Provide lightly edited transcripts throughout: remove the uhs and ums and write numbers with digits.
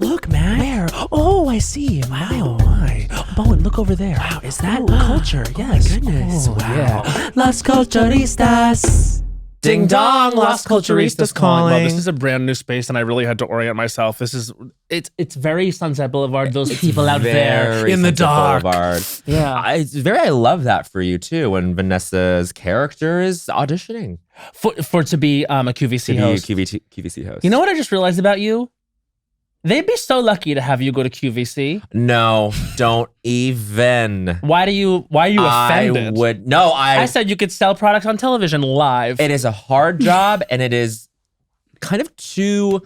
Look, man. Where? Oh, I see. Wow. My. Bowen, look over there. Wow, is that culture? Yes. Oh my goodness. Oh, Wow. Yeah. Las Culturistas. Ding dong, Las Culturistas calling. Well, this is a brand new space, and I really had to orient myself. It's very Sunset Boulevard. Those people out there in the dark. Boulevard. Yeah, I love that for you too. When Vanessa's character is auditioning to be a QVC host. QVC host. You know what I just realized about you? They'd be so lucky to have you go to QVC. No, don't even. Why are you offended? I said you could sell products on television live. It is a hard job, and it is kind of too.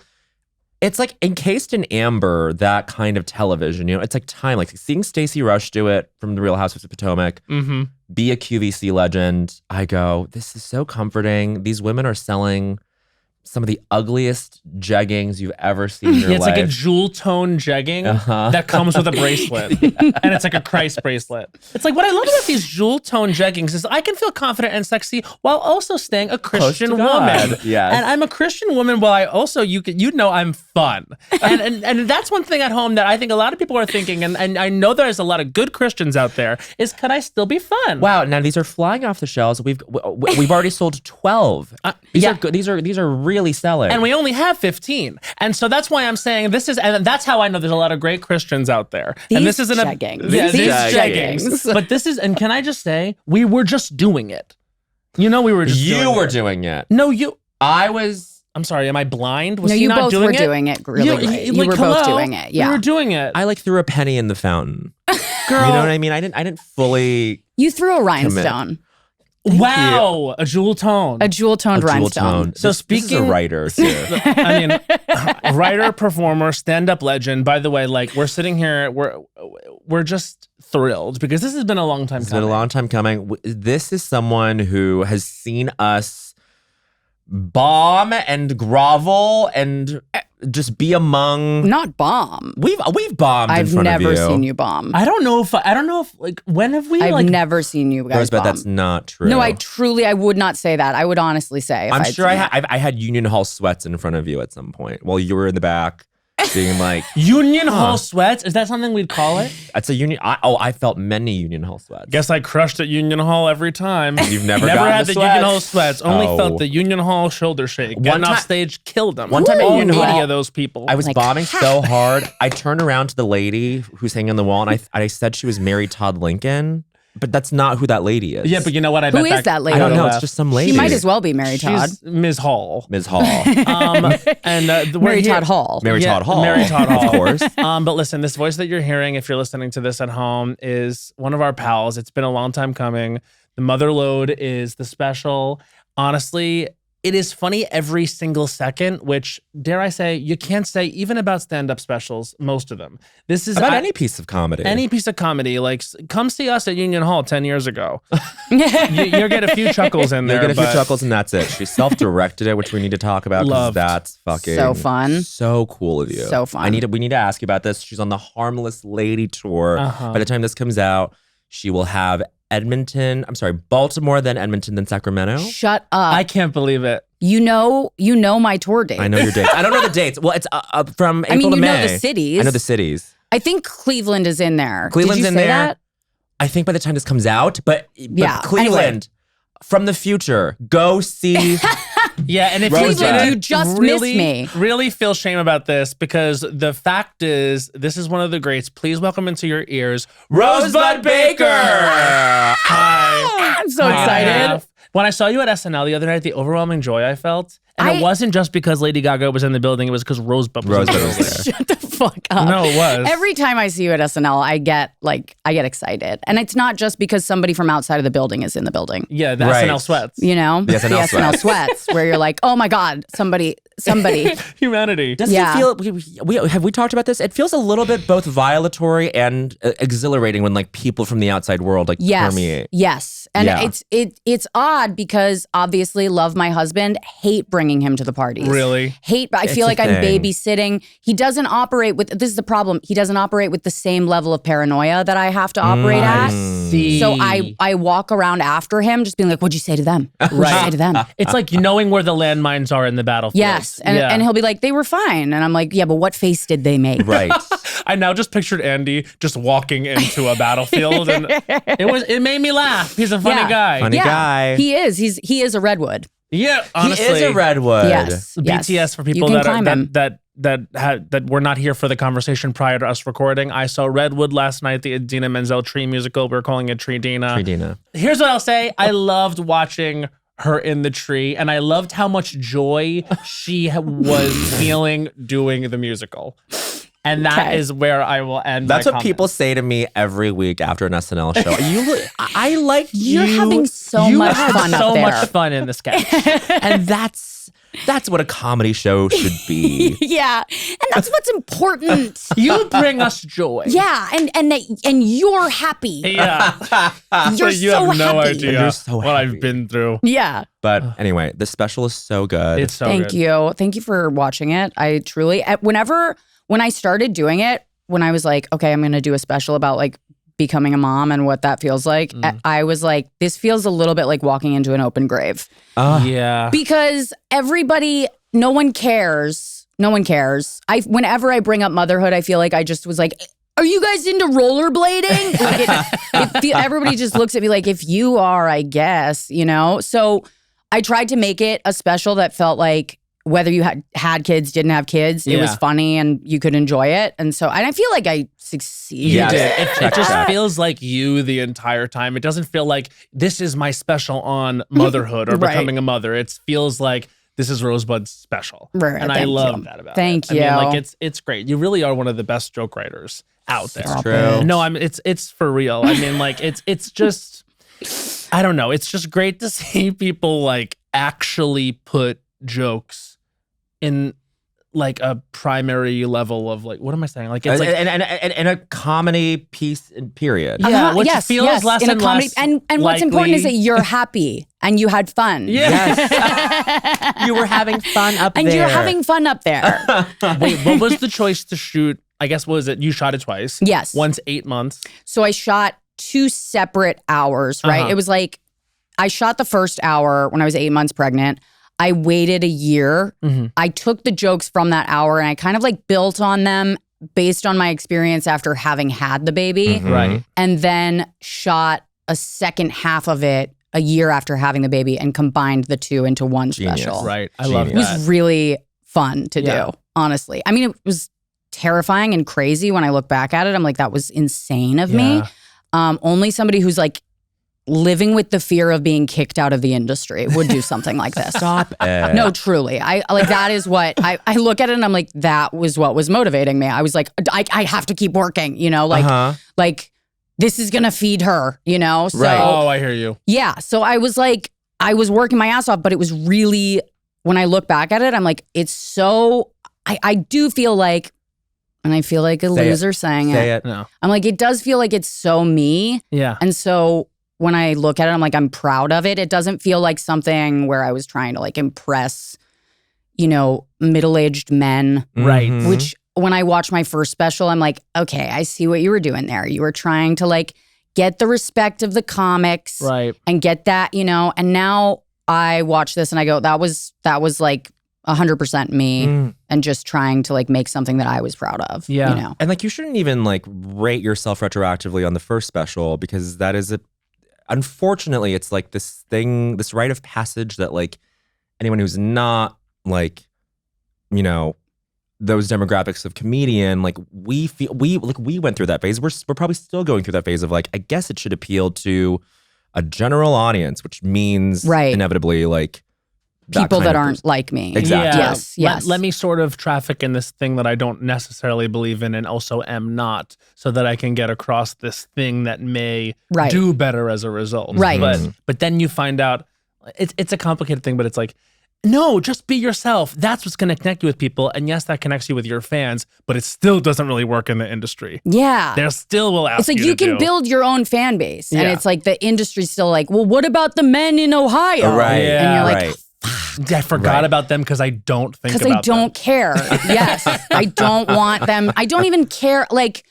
It's like encased in amber, that kind of television. You know, it's like time. Like seeing Stacey Rush do it from The Real Housewives of Potomac, be a QVC legend. I go, this is so comforting. These women are selling some of the ugliest jeggings you've ever seen in your life. It's like a jewel tone jegging that comes with a bracelet. And it's like a Christ bracelet. It's like what I love about these jewel tone jeggings is I can feel confident and sexy while also staying a Christian woman. Yes. And I'm a Christian woman while I also, you know I'm fun. And that's one thing at home that I think a lot of people are thinking, and I know there's a lot of good Christians out there, is could I still be fun? Wow, now these are flying off the shelves. We've already sold 12. These are good. These are really selling. And we only have 15. And so that's why I'm saying and that's how I know there's a lot of great Christians out there. These and this isn't jeggings. These jeggings. jeggings. But this is, and can I just say, we were just doing it. You know, we were just doing it. You were doing it. No, you. I was. I'm sorry, am I blind? Was no, he you not both doing were it? doing it really. You were hello? both doing it. Yeah. We were doing it. I like threw a penny in the fountain. Girl. You know what I mean? I didn't fully. You threw a rhinestone. Wow, a jewel tone. A jewel-toned rhinestone. So this is a writer, too. I mean, writer, performer, stand-up legend. By the way, like we're sitting here, we're just thrilled because this has been a long time coming. It's been a long time coming. This is someone who has seen us bomb and grovel and just be among. Not bomb. We've bombed. I've in front never of you. seen you bomb. I don't know if like when have we? I've never seen you guys Rosebud, bomb. that's not true. No, I would not say that. I would honestly say. I'm sure I had Union Hall sweats in front of you at some point while you were in the back. Being like Union Hall sweats? Is that something we'd call it? It's a Union. I felt many Union Hall sweats. Guess I crushed at Union Hall every time. You've never had the Union Hall sweats. Only Oh. felt the Union Hall shoulder shake. Getting off stage killed them. One time at all Union 80 Hall, of those people. I was bombing so hard. I turned around to the lady who's hanging on the wall, and I said she was Mary Todd Lincoln. But that's not who that lady is. Yeah, but you know what? Who is that lady? I don't know. It's just some lady. She might as well be Mary Todd. She's Ms. Hall. Ms. Hall. Mary Todd Hall. Mary Todd Hall. Mary Todd Hall. Of course. But listen, this voice that you're hearing, if you're listening to this at home, is one of our pals. It's been a long time coming. The Mother Lode is the special. Honestly, it is funny every single second, which, dare I say, you can't say even about stand-up specials, most of them. This is about any piece of comedy. Any piece of comedy. Like, come see us at Union Hall 10 years ago. You'll get a few chuckles in there. You'll get a few chuckles and that's it. She self-directed it, which we need to talk about because that's fucking so fun. So cool of you. So fun. We need to ask you about this. She's on the Harmless Lady tour. By the time this comes out, she will have Baltimore, then Edmonton, then Sacramento. Shut up. I can't believe it. You know my tour dates. I know your dates. I don't know the dates. Well, it's from April to May. know the cities. I know the cities. I think Cleveland is in there. Cleveland's Did you in say there. That? I think by the time this comes out, but Cleveland, anyway. from the future, go see. Yeah, and if Cleveland, you just missed me. Really feel shame about this because the fact is, this is one of the greats. Please welcome into your ears, Rosebud Baker. Hi. I'm so excited. When I saw you at SNL the other night, the overwhelming joy I felt, and it wasn't just because Lady Gaga was in the building, it was because Rosebud was there. Shut the fuck up. No, it was. Every time I see you at SNL, I get excited. And it's not just because somebody from outside of the building is in the building. Yeah, the SNL sweats. You know? The SNL sweats, where you're like, oh my God, somebody. Humanity. Does it feel, have we talked about this? It feels a little bit both violatory and exhilarating when like people from the outside world permeate. Yes. And it's odd because obviously love my husband, hate bringing him to the parties. Really? I feel like I'm babysitting. He doesn't operate operate with, this is the problem, he doesn't operate with the same level of paranoia that I have to operate at. See. So I walk around after him just being like, what'd you say to them? What'd you say to them? It's like knowing where the landmines are in the battlefield. Yes. And he'll be like, they were fine. And I'm like, yeah, but what face did they make? Right. I now just pictured Andy just walking into a battlefield, and it made me laugh. He's a funny guy. Funny guy. He is. He is a redwood. Yeah, honestly, He is a redwood. Yes. BTS for people that were not here for the conversation prior to us recording. I saw Redwood last night, the Idina Menzel Tree musical. We were calling it Tree Dina. Here's what I'll say. I loved watching her in the tree, and I loved how much joy she was feeling doing the musical. And that is where I will end. That's my what comment. people say to me every week after an SNL show. I like you. You're having so much fun up there. So much fun in this sketch. And that's what a comedy show should be. Yeah. And that's what's important. You bring us joy. Yeah. And you're happy. Yeah. You're you so have no happy. idea You're so what happy. I've been through. Yeah. But anyway, the special is so good. It's so Thank good. you. Thank you for watching it. I truly, when I started doing it, when I was like, okay, I'm going to do a special about like becoming a mom and what that feels like, I was like, this feels a little bit like walking into an open grave. Yeah. Because no one cares. No one cares. Whenever I bring up motherhood, I feel like I just was like, are you guys into rollerblading? Like everybody just looks at me like, if you are, I guess, So I tried to make it a special that felt like whether you had kids, didn't have kids, it was funny and you could enjoy it. And I feel like I succeeded. You did. It just feels like you the entire time. It doesn't feel like this is my special on motherhood or becoming a mother. It feels like this is Rosebud's special. Right, and I love that about it. Thank you. I mean, like it's great. You really are one of the best joke writers out there. It's true. No, it's for real. I mean, like it's just, I don't know. It's just great to see people like actually put jokes in like a primary level of like, what am I saying? Like it's like and a comedy piece period. yeah, which feels less in a and comedy. less And what's important is that you're happy and you had fun. Yes. You were having fun up And there. you're having fun up there. Wait, what was the choice to shoot? I guess, what was it? You shot it twice. Yes. Once 8 months. So I shot 2 separate hours, right? It was like, I shot the first hour when I was 8 months pregnant. I waited a year. I took the jokes from that hour and I kind of like built on them based on my experience after having had the baby. Right. And then shot a second half of it a year after having the baby and combined the two into one special. Right. I love It that. was really fun to do, honestly. I mean, it was terrifying and crazy when I look back at it. I'm like, that was insane of me. Only somebody who's like living with the fear of being kicked out of the industry would do something like this. Stop it. No, truly. I like that is what I look at it and I'm like, that was what was motivating me. I was like, I have to keep working, like this is gonna feed her, So Right. Oh, I hear you. yeah. So I was like, I was working my ass off, but it was really, when I look back at it, I'm like, it's so, I do feel like, and I feel like a loser saying Say it. it. No. I'm like, it does feel like it's so me. Yeah. And so when I look at it, I'm like, I'm proud of it. It doesn't feel like something where I was trying to like impress, middle-aged men. Right. Mhm. Which when I watched my first special, I'm like, okay, I see what you were doing there. You were trying to like get the respect of the comics Right. and get that, and now I watch this and I go, that was like 100% me and just trying to like make something that I was proud of. Yeah. And like you shouldn't even like rate yourself retroactively on the first special because that is unfortunately it's like this rite of passage that like anyone who's not like, those demographics of comedian, like we went through that phase. We're probably still going through that phase of like, I guess it should appeal to a general audience, which means inevitably like people that aren't like me. Exactly. Yeah. Yes. Let me sort of traffic in this thing that I don't necessarily believe in and also am not, so that I can get across this thing that may do better as a result. Right. But then you find out it's a complicated thing, but it's like, no, just be yourself. That's what's going to connect you with people. And yes, that connects you with your fans, but it still doesn't really work in the industry. Yeah. They still will ask It's like you you to can do. build your own fan base. And Yeah. it's like the industry's still like, well, what about the men in Ohio? Right. Yeah. And you're like, right. oh, I forgot about them because I don't think about because them. I don't care. Yes, I don't want them. I don't even care. Like,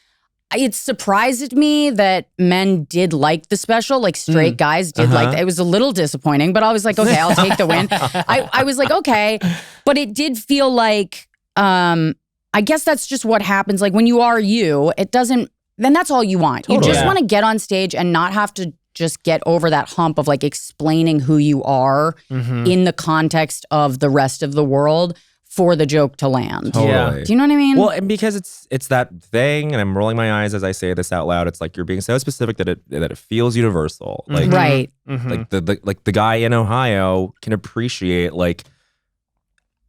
it surprised me that men did like the special, like straight guys did like it. It was a little disappointing, but I was like, okay, I'll take the win. I was like, okay. But it did feel like, I guess that's just what happens. Like when you are you, it doesn't, then that's all you want. Totally. You just want to get on stage and not have to just get over that hump of like explaining who you are in the context of the rest of the world for the joke to land. Totally. Do you know what I mean? Well, and because it's that thing, and I'm rolling my eyes as I say this out loud. It's like you're being so specific that it feels universal. Like right. like the guy in Ohio can appreciate like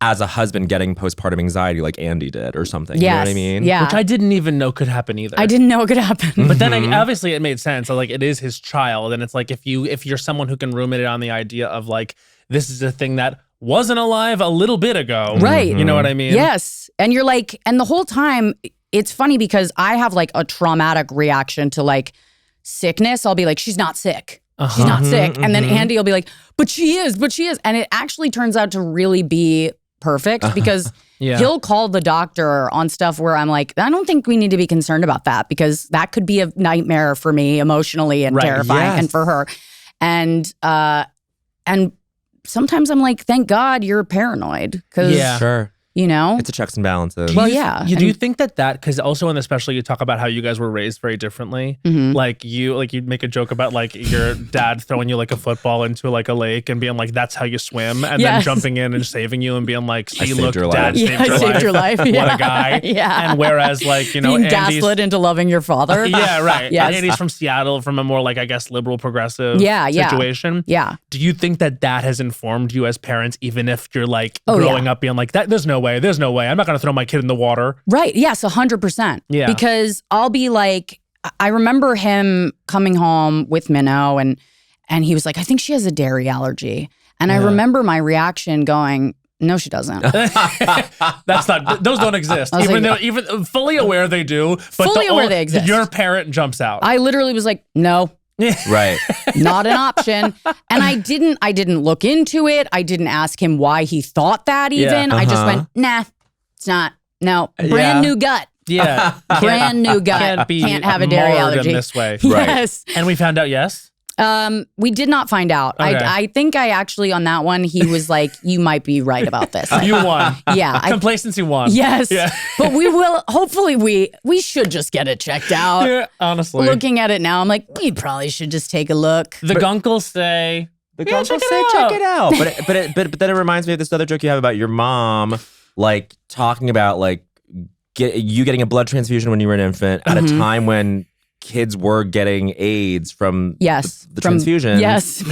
as a husband getting postpartum anxiety like Andy did or something. Yes. You know what I mean? Yeah. Which I didn't even know could happen either. I didn't know it could happen. But then obviously it made sense. So like it is his child, and it's like if you're someone who can ruminate on the idea of like this is a thing that wasn't alive a little bit ago, Right. You know what I mean? Yes. And you're like, and the whole time, it's funny because I have like a traumatic reaction to like sickness. I'll be like, she's not sick. She's not sick. And then Andy will be like, but she is. And it actually turns out to really be perfect because he'll call the doctor on stuff where I'm like, I don't think we need to be concerned about that because that could be a nightmare for me emotionally and terrifying and for her. And sometimes I'm like, thank God you're paranoid because, Sure. you know, It's a checks and balances. well, yeah. You do think that because also in the special you talk about how you guys were raised very differently. Like you'd make a joke about like your dad throwing you like a football into like a lake and being like, that's how you swim. And then jumping in and saving you and being like, see, look, dad saved your life. What a guy. And whereas like, you know, being Andy's gaslit into loving your father. Yeah, right. Yes. Andy's from Seattle, from a more like, I guess, liberal progressive situation. Yeah. Do you think that has informed you as parents, even if you're like growing up being like, there's no way. I'm not going to throw my kid in the water. Right. Yes, 100%. Yeah. Because I'll be like, I remember him coming home with Minnow and he was like, I think she has a dairy allergy. And I remember my reaction going, no, she doesn't. That's not, those don't exist. Even fully aware they do. But Fully aware they exist. Your parent jumps out. I literally was like, no. Right. Not an option. And I didn't look into it. I didn't ask him why he thought that even. I just went, nah, it's not. No. Brand new gut. Yeah. Brand new gut. Can't have a dairy marred allergy. in this way. Yes. And we found out yes? We did not find out. Okay. I think I actually on that one, he was like, you might be right about this. You won. Yeah. Complacency won. Yes. Yeah. But we will, hopefully we should just get it checked out. Yeah, honestly. Looking at it now, I'm like, we probably should just take a look. The gunkles say, check it out. But then it reminds me of this other joke you have about your mom, like talking about like you getting a blood transfusion when you were an infant at a time when kids were getting AIDS from the transfusion. Yes.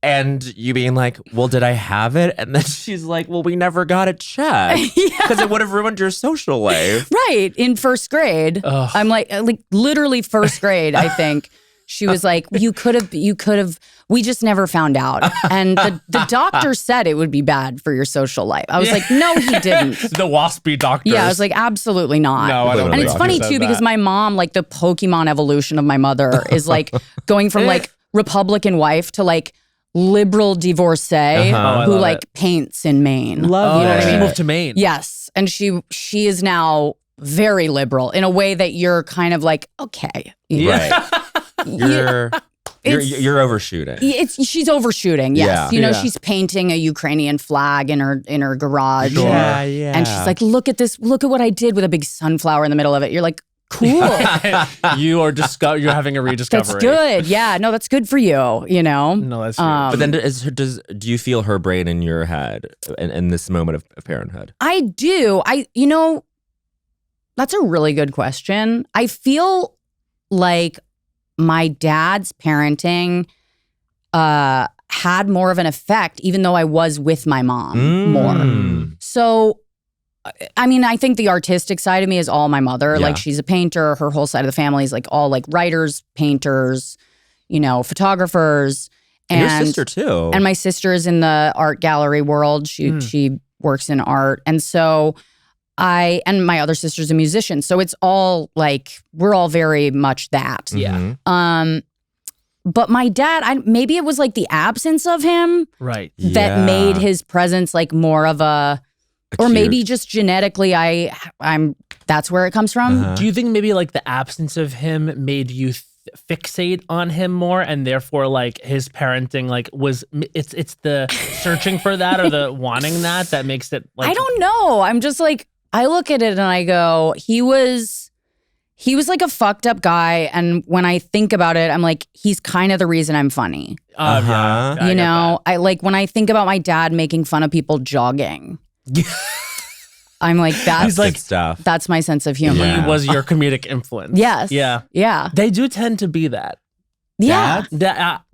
And you being like, well, did I have it? And then she's like, well, we never got it checked because it would have ruined your social life. Right. In first grade. Ugh. I'm like literally first grade, I think. She was like, you could have, we just never found out. And the doctor said it would be bad for your social life. I was like, no, he didn't. The waspy doctors. Yeah, I was like, absolutely not. No, I don't And think it's the funny doctor too, said because that. my mom, like the Pokemon evolution of my mother is like going from like Republican wife to like liberal divorcee I who love like it. paints in Maine. Love You know what I She mean? moved to Maine. Yes. And she is now very liberal in a way that you're kind of like, okay. Right. You're overshooting. She's overshooting, yes. Yeah. You know, Yeah. she's painting a Ukrainian flag in her garage. Sure. Yeah. And she's like, look at this, look at what I did with a big sunflower in the middle of it. You're like, cool. You're having a rediscovery. That's good. Yeah, no, that's good for you, you know? No, that's But then do you feel her brain in your head in this moment of parenthood? I do. That's a really good question. I feel like my dad's parenting had more of an effect, even though I was with my mom more. So, I mean, I think the artistic side of me is all my mother. Yeah. Like, she's a painter. Her whole side of the family is like all like writers, painters, you know, photographers. And your sister too. And my sister is in the art gallery world. She works in art. And so and my other sister's a musician. So it's all like, we're all very much that. Yeah. But my dad, maybe it was like the absence of him Right. that made his presence like more of a, or maybe just genetically, I'm that's where it comes from. Do you think maybe like the absence of him made you fixate on him more, and therefore like his parenting like it's the searching for that or the wanting that makes it like, I don't know. I'm just like, I look at it and I go, he was like a fucked up guy, and when I think about it, I'm like, he's kind of the reason I'm funny. Yeah, you know, I like when I think about my dad making fun of people jogging. I'm like, that's like stuff. That's my sense of humor. He was your comedic influence. Yes. Yeah. Yeah. They do tend to be that. Yeah.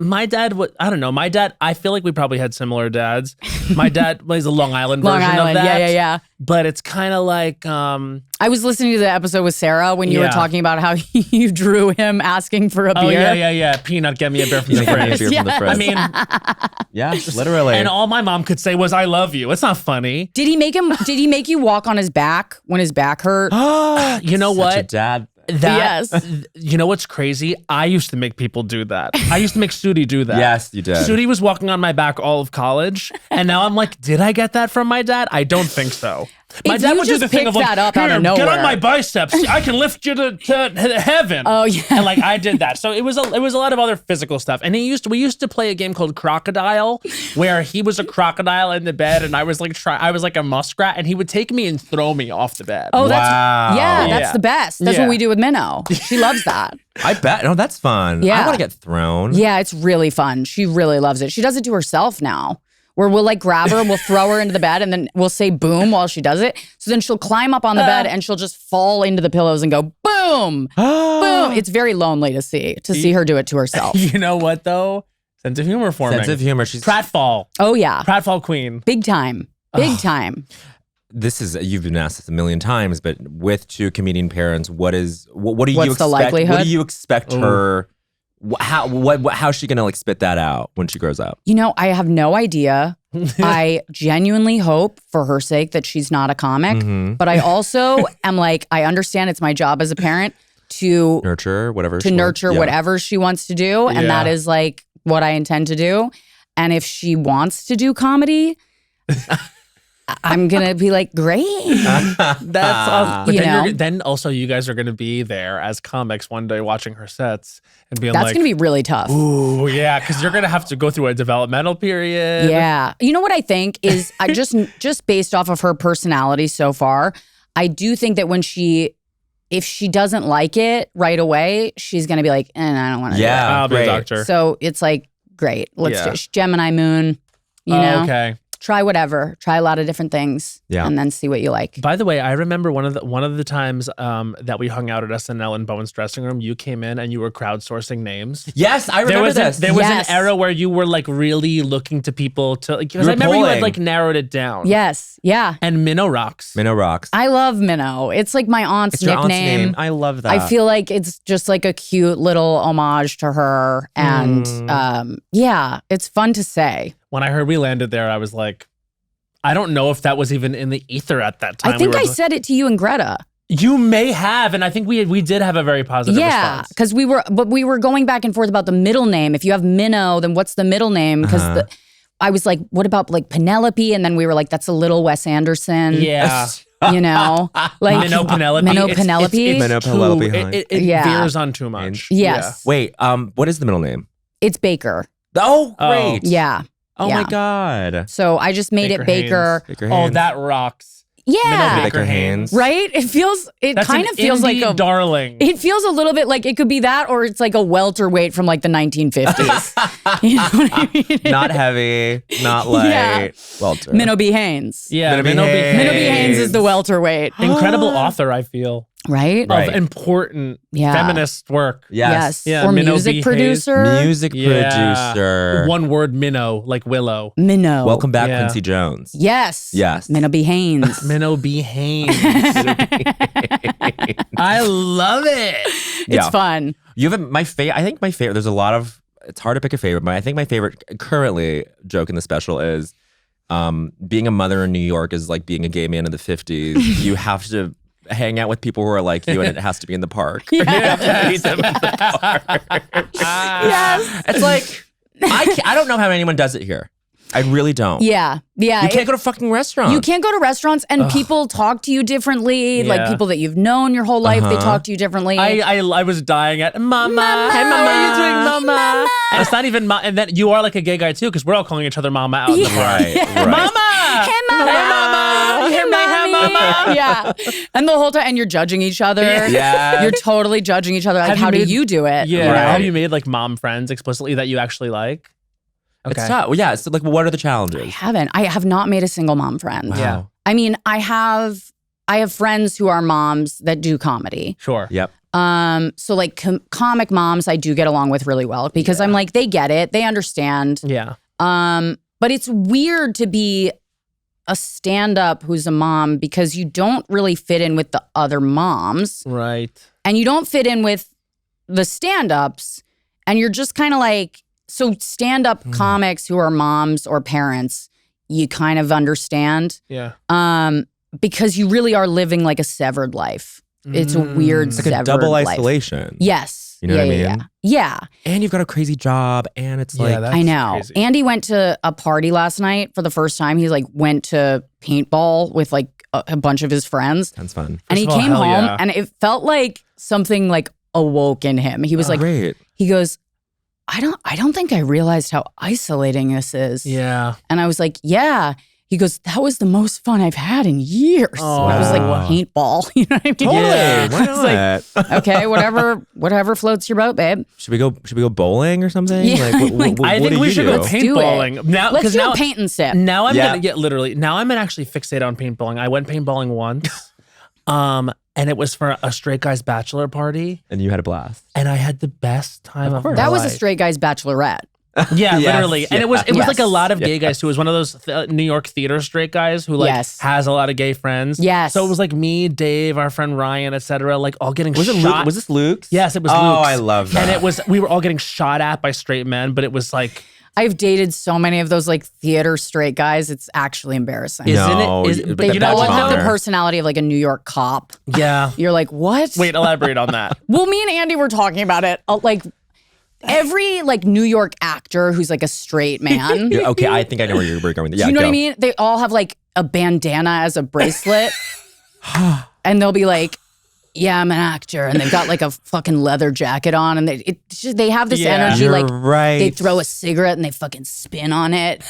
My dad, I don't know. My dad, I feel like we probably had similar dads. My dad was a Long Island version of that. Yeah. But it's kind of like, I was listening to the episode with Sarah when you were talking about how you drew him asking for a beer. Oh, yeah. Peanut, get me a beer from the fridge. I mean, yeah, literally. And all my mom could say was, I love you. It's not funny. Did he make you walk on his back when his back hurt? You know what? Such a dad. You know what's crazy? I used to make people do that. I used to make Sudi do that. Yes, you did. Sudi was walking on my back all of college, and now I'm like, did I get that from my dad? I don't think so. My dad would do the thing of like, that up here, out of get nowhere. on my biceps. I can lift you to heaven. Oh yeah, and like I did that. So it was a lot of other physical stuff. And we used to play a game called Crocodile, where he was a crocodile in the bed, and I was like a muskrat, and he would take me and throw me off the bed. Oh, wow. That's the best. That's what we do with Minnow. She loves that. I bet. No, that's fun. Yeah. I want to get thrown. Yeah, it's really fun. She really loves it. She does it to herself now. Where we'll like grab her and we'll throw her into the bed and then we'll say boom while she does it. So then she'll climb up on the bed and she'll just fall into the pillows and go boom, boom. It's very lonely to see her do it to herself. You know what though? Sense of humor forming. Sense of humor. She's pratfall. Oh yeah. Pratfall queen. Big time. Big time. This is, you've been asked this a million times, but with two comedian parents, what do you What's expect? the likelihood? What do you expect her? How's she gonna like spit that out when she grows up? You know, I have no idea. I genuinely hope for her sake that she's not a comic, but I also am like, I understand it's my job as a parent to nurture whatever whatever she wants to do, and that is like what I intend to do. And if she wants to do comedy, I'm gonna be like, great. That's awesome. But then also you guys are gonna be there as comics one day watching her sets and being that's like, gonna be really tough. Ooh, yeah, because you're gonna have to go through a developmental period. Yeah, you know what I think is, I just based off of her personality so far, I do think that if she doesn't like it right away, she's gonna be like, I don't want to. Yeah, I'll be a doctor. So it's like, great, let's do it. Gemini moon. You know. Okay. Try whatever. Try a lot of different things, and then see what you like. By the way, I remember one of the times that we hung out at SNL in Bowen's dressing room. You came in and you were crowdsourcing names. Yes, I remember this. There was an era where you were like really looking to people to, because I remember you had like narrowed it down. Yes, yeah. And Minnow rocks. Minnow rocks. I love Minnow. It's like my aunt's Your nickname. aunt's name. I love that. I feel like it's just like a cute little homage to her, and yeah, it's fun to say. When I heard we landed there, I was like, I don't know if that was even in the ether at that time. I think I said it to you and Greta. You may have, and I think we did have a very positive response. Because we were going back and forth about the middle name. If you have Minnow, then what's the middle name? Because I was like, what about like Penelope? And then we were like, that's a little Wes Anderson. Yeah. You know, like Minnow Penelope. Minnow Penelope. Minnow Penelope. It veers on too much. Yes. Yeah. Wait, what is the middle name? It's Baker. Oh, great. Yeah. Oh my God. So I just made it Baker. Baker Oh, Haynes. that rocks. Yeah. Baker Haynes. Right? It kind of feels like a darling. It feels a little bit like it could be that, or it's like a welterweight from like the 1950s. You know what I mean? Not heavy, not light. Welter. Minnow B. Haynes. Yeah, Minnow B. Haynes. Minnow B. Haynes is the welterweight. Incredible author, I feel. Right? Of important feminist work. Yes. Yeah, or Minnow music B. producer. Music producer. One word, Minnow, like Willow. Minnow. Welcome back, Quincy Jones. Yes. Yes. Minnow B. Haynes. Minnow B. Haynes. I love it. It's fun. You have I think my favorite, there's a lot of, it's hard to pick a favorite, but I think my favorite currently joke in the special is being a mother in New York is like being a gay man in the 50s. You have to hang out with people who are like you, and it has to be in the park. Yes. You have to meet them in the park. Yes. It's like I don't know how anyone does it here. I really don't. Yeah. You can't go to fucking restaurants. You can't go to restaurants, and people talk to you differently. Like Yeah. people that you've known your whole life, they talk to you differently. I was dying at Mama. Mama. Hey, Mama. How are you doing, Mama? Mama. And it's not even and then you are like a gay guy too, because we're all calling each other Mama out. In the bar. Right. Mama. Hey, Mama. Hey, Mama. Hey, Hey, Mommy. Mama. Yeah. And the whole time, and you're judging each other. Yes. You're totally judging each other. Like, Have you how do made- you do it? Yeah. You know? Right. Have you made like mom friends explicitly that you actually like? It's tough. Well, yeah. So like, what are the challenges? I have not made a single mom friend. Wow. Yeah. I mean, I have friends who are moms that do comedy. Sure. Yep. So like comic moms, I do get along with really well because I'm like, they get it, they understand. Yeah. But it's weird to be a stand-up who's a mom because you don't really fit in with the other moms, Right. and you don't fit in with the stand-ups, and you're just kind of like, so stand-up comics who are moms or parents, you kind of understand. Yeah. Because you really are living like a severed life. It's a weird It's like severed a double life. isolation. Yes. You know what I mean? Yeah. And you've got a crazy job, and it's like, that's I know. crazy. Andy went to a party last night for the first time. He like went to paintball with like a bunch of his friends. sounds fun. And he of all, came hell home yeah. and it felt like something like awoke in him. He was like, Great. he goes, I don't think I realized how isolating this is. Yeah. And I was like, yeah. He goes, that was the most fun I've had in years. Oh. And I was like, Wow. paintball. You know what I mean? Totally. Yeah. Why It's like, not? okay, whatever floats your boat, babe. Should we go bowling or something? Yeah, Like, like, I what think do we you should do? go Let's do paintballing now. Let's 'cause do now, a paint and sip. now I'm Yeah. gonna get literally. Now I'm gonna actually fixate on paintballing. I went paintballing once, and it was for a straight guy's bachelor party, And you had a blast. and I had the best time of my That was a life. straight guy's bachelorette. Yeah, Yes, literally. And it was yeah. like a lot of Yes. gay guys too. It was one of those New York theater straight guys who like Yes. has a lot of gay friends. Yes. So it was like me, Dave, our friend Ryan, etc. Like all getting Was it shot. Luke? Was this Luke's? Yes, it was Oh, Luke's. I love that. And we were all getting shot at by straight men, but it was like, I've dated so many of those like theater straight guys. It's actually embarrassing. Isn't No, it? Is, but but They you know all what? have the though? personality of like a New York cop. Yeah. You're like, what? Wait, elaborate on that. Well, me and Andy were talking about it. Like every like New York actor who's like a straight man. Yeah, okay, I think I know where you're going with that. Yeah, Do you know go. what I mean? They all have like a bandana as a bracelet. And they'll be like, yeah, I'm an actor. And they've got like a fucking leather jacket on. And they have this Yeah. energy. You're Like right. they throw a cigarette and they fucking spin on it.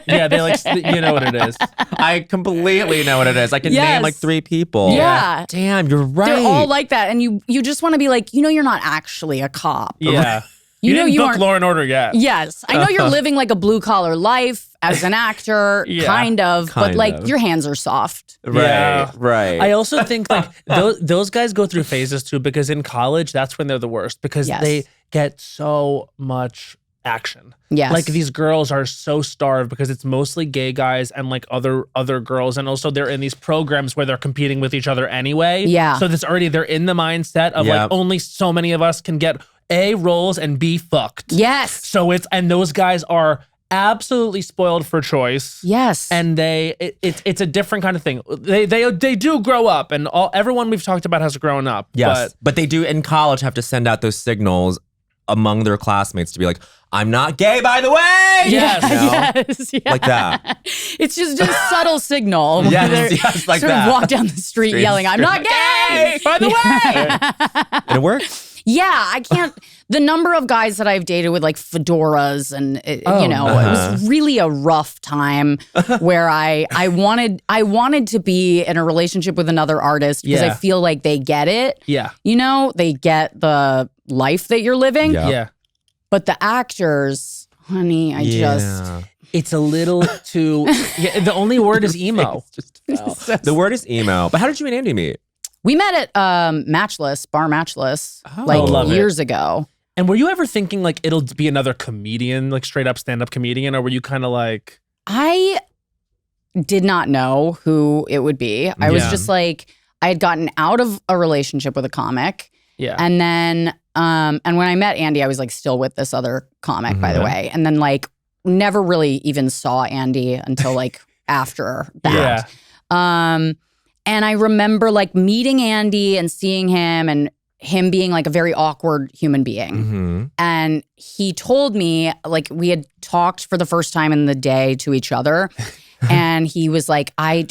Yeah, they like, you know what it is. I completely know what it is. I can Yes. name like 3 people. Yeah. Damn, you're right. They're all like that. And you just want to be like, you're not actually a cop. Yeah. You know didn't you book aren't- Law and Order yet. Yes. I know you're living like a blue collar life as an actor, Yeah. kind of, but Kind like of. your hands are soft. Right, Yeah. right. I also think like those guys go through phases too, because in college, that's when they're the worst because Yes. they get so much action. Yes. Like these girls are so starved because it's mostly gay guys and like other girls. And also they're in these programs where they're competing with each other anyway. Yeah. So they're in the mindset of Yeah. like only so many of us can get A, roles and B, fucked. Yes. So and those guys are absolutely spoiled for choice. Yes. And it's a different kind of thing. They do grow up, and everyone we've talked about has grown up. Yes, but they do in college have to send out those signals among their classmates to be like, I'm not gay, by the way. Yes. You know? Yes. Yeah. Like that. It's just a subtle signal. Yes, They're yes, like sort that. of walk down the street yelling, I'm not gay. by the way. And it works. Yeah, I can't. The number of guys that I've dated with like fedoras and it was really a rough time where I wanted to be in a relationship with another artist because I Yeah. feel like they get it. Yeah. They get the life that you're living. Yeah. Yeah. But the actors, honey, I just It's a little too. Yeah, the only word is emo. The word is emo. But how did you and Andy meet? we met at Matchless, Bar Matchless, love it. years ago. And were you ever thinking like it'll be another comedian, like straight up stand up comedian, or were you kind of like? I did not know who it would be. I was Yeah. just like, I had gotten out of a relationship with a comic. Yeah. And then, and when I met Andy, I was like still with this other comic, by the way. And then like never really even saw Andy until like after that. Yeah. And I remember like meeting Andy and seeing him and him being like a very awkward human being. Mm-hmm. And he told me, like, we had talked for the first time in the day to each other. And he was like, I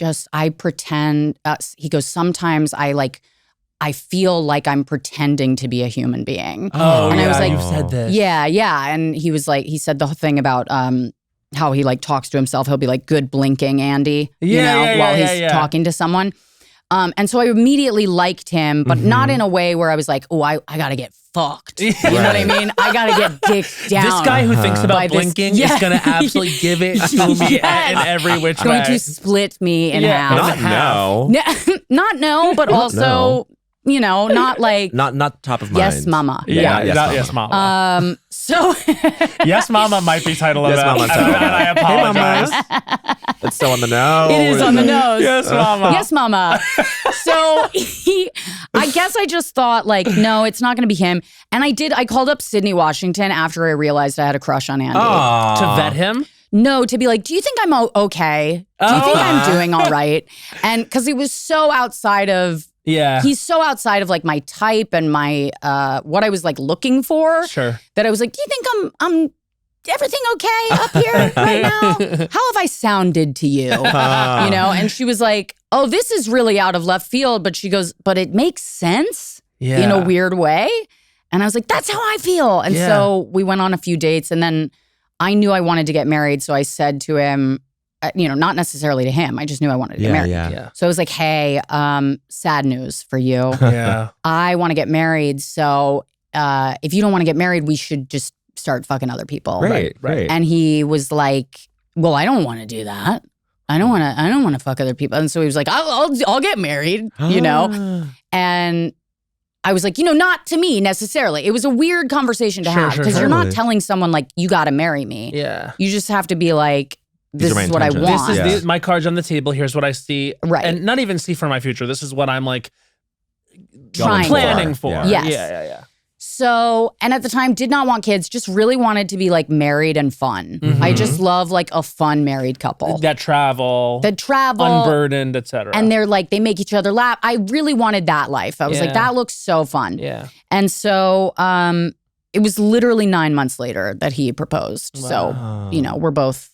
pretend, he goes, sometimes I feel like I'm pretending to be a human being. Oh, and I was like, you've said this. Yeah. And he was like, he said the thing about how he like talks to himself. He'll be like, good blinking, Andy, while he's talking to someone. And so I immediately liked him, but not in a way where I was like, oh, I gotta get fucked. You know what I mean? I gotta get dicked down. This guy who thinks about by blinking this- is going to absolutely give it to me in every which way. Going to split me in half. Not no, but also, you know, not like Not top of mind. yes, mama. Yes, mama. So Yes, mama might be title of Yes, it. Mama, And title. I apologize. It's so on the nose. it is on the nose. Yes, mama. Yes, mama. So I guess I just thought like, no, it's not going to be him. And I called up Sydney Washington after I realized I had a crush on Andy. To vet him? No, to be like, do you think I'm okay? Do you think I'm doing all right? And because he was so outside of, he's so outside of like my type and my, what I was like looking for. Sure. That I was like, do you think I'm everything okay up here right now? How have I sounded to you? You know? And she was like, oh, this is really out of left field. But she goes, but it makes sense in a weird way. And I was like, that's how I feel. And so we went on a few dates and then I knew I wanted to get married. So I said to him, you know, not necessarily to him. I just knew I wanted to get married. Yeah. So I was like, hey, sad news for you. Yeah. I want to get married. So if you don't want to get married, we should just start fucking other people. Right. And he was like, well, I don't want to do that. I don't want to fuck other people. And so he was like, I'll get married, you know? And I was like, you know, not to me necessarily. It was a weird conversation to have because you're not telling someone like, you got to marry me. Yeah. You just have to be like, this These are is my what I intentions. want. This is my cards on the table. Here's what I see. Right. And not even see for my future. This is what I'm like Trying planning for. Yeah. Yes. Yeah. So, and at the time did not want kids, just really wanted to be like married and fun. I just love like a fun married couple. That travel. Unburdened, etc. And they're like, they make each other laugh. I really wanted that life. I was like, that looks so fun. Yeah. And so it was literally 9 months later that he proposed. So, you know, we're both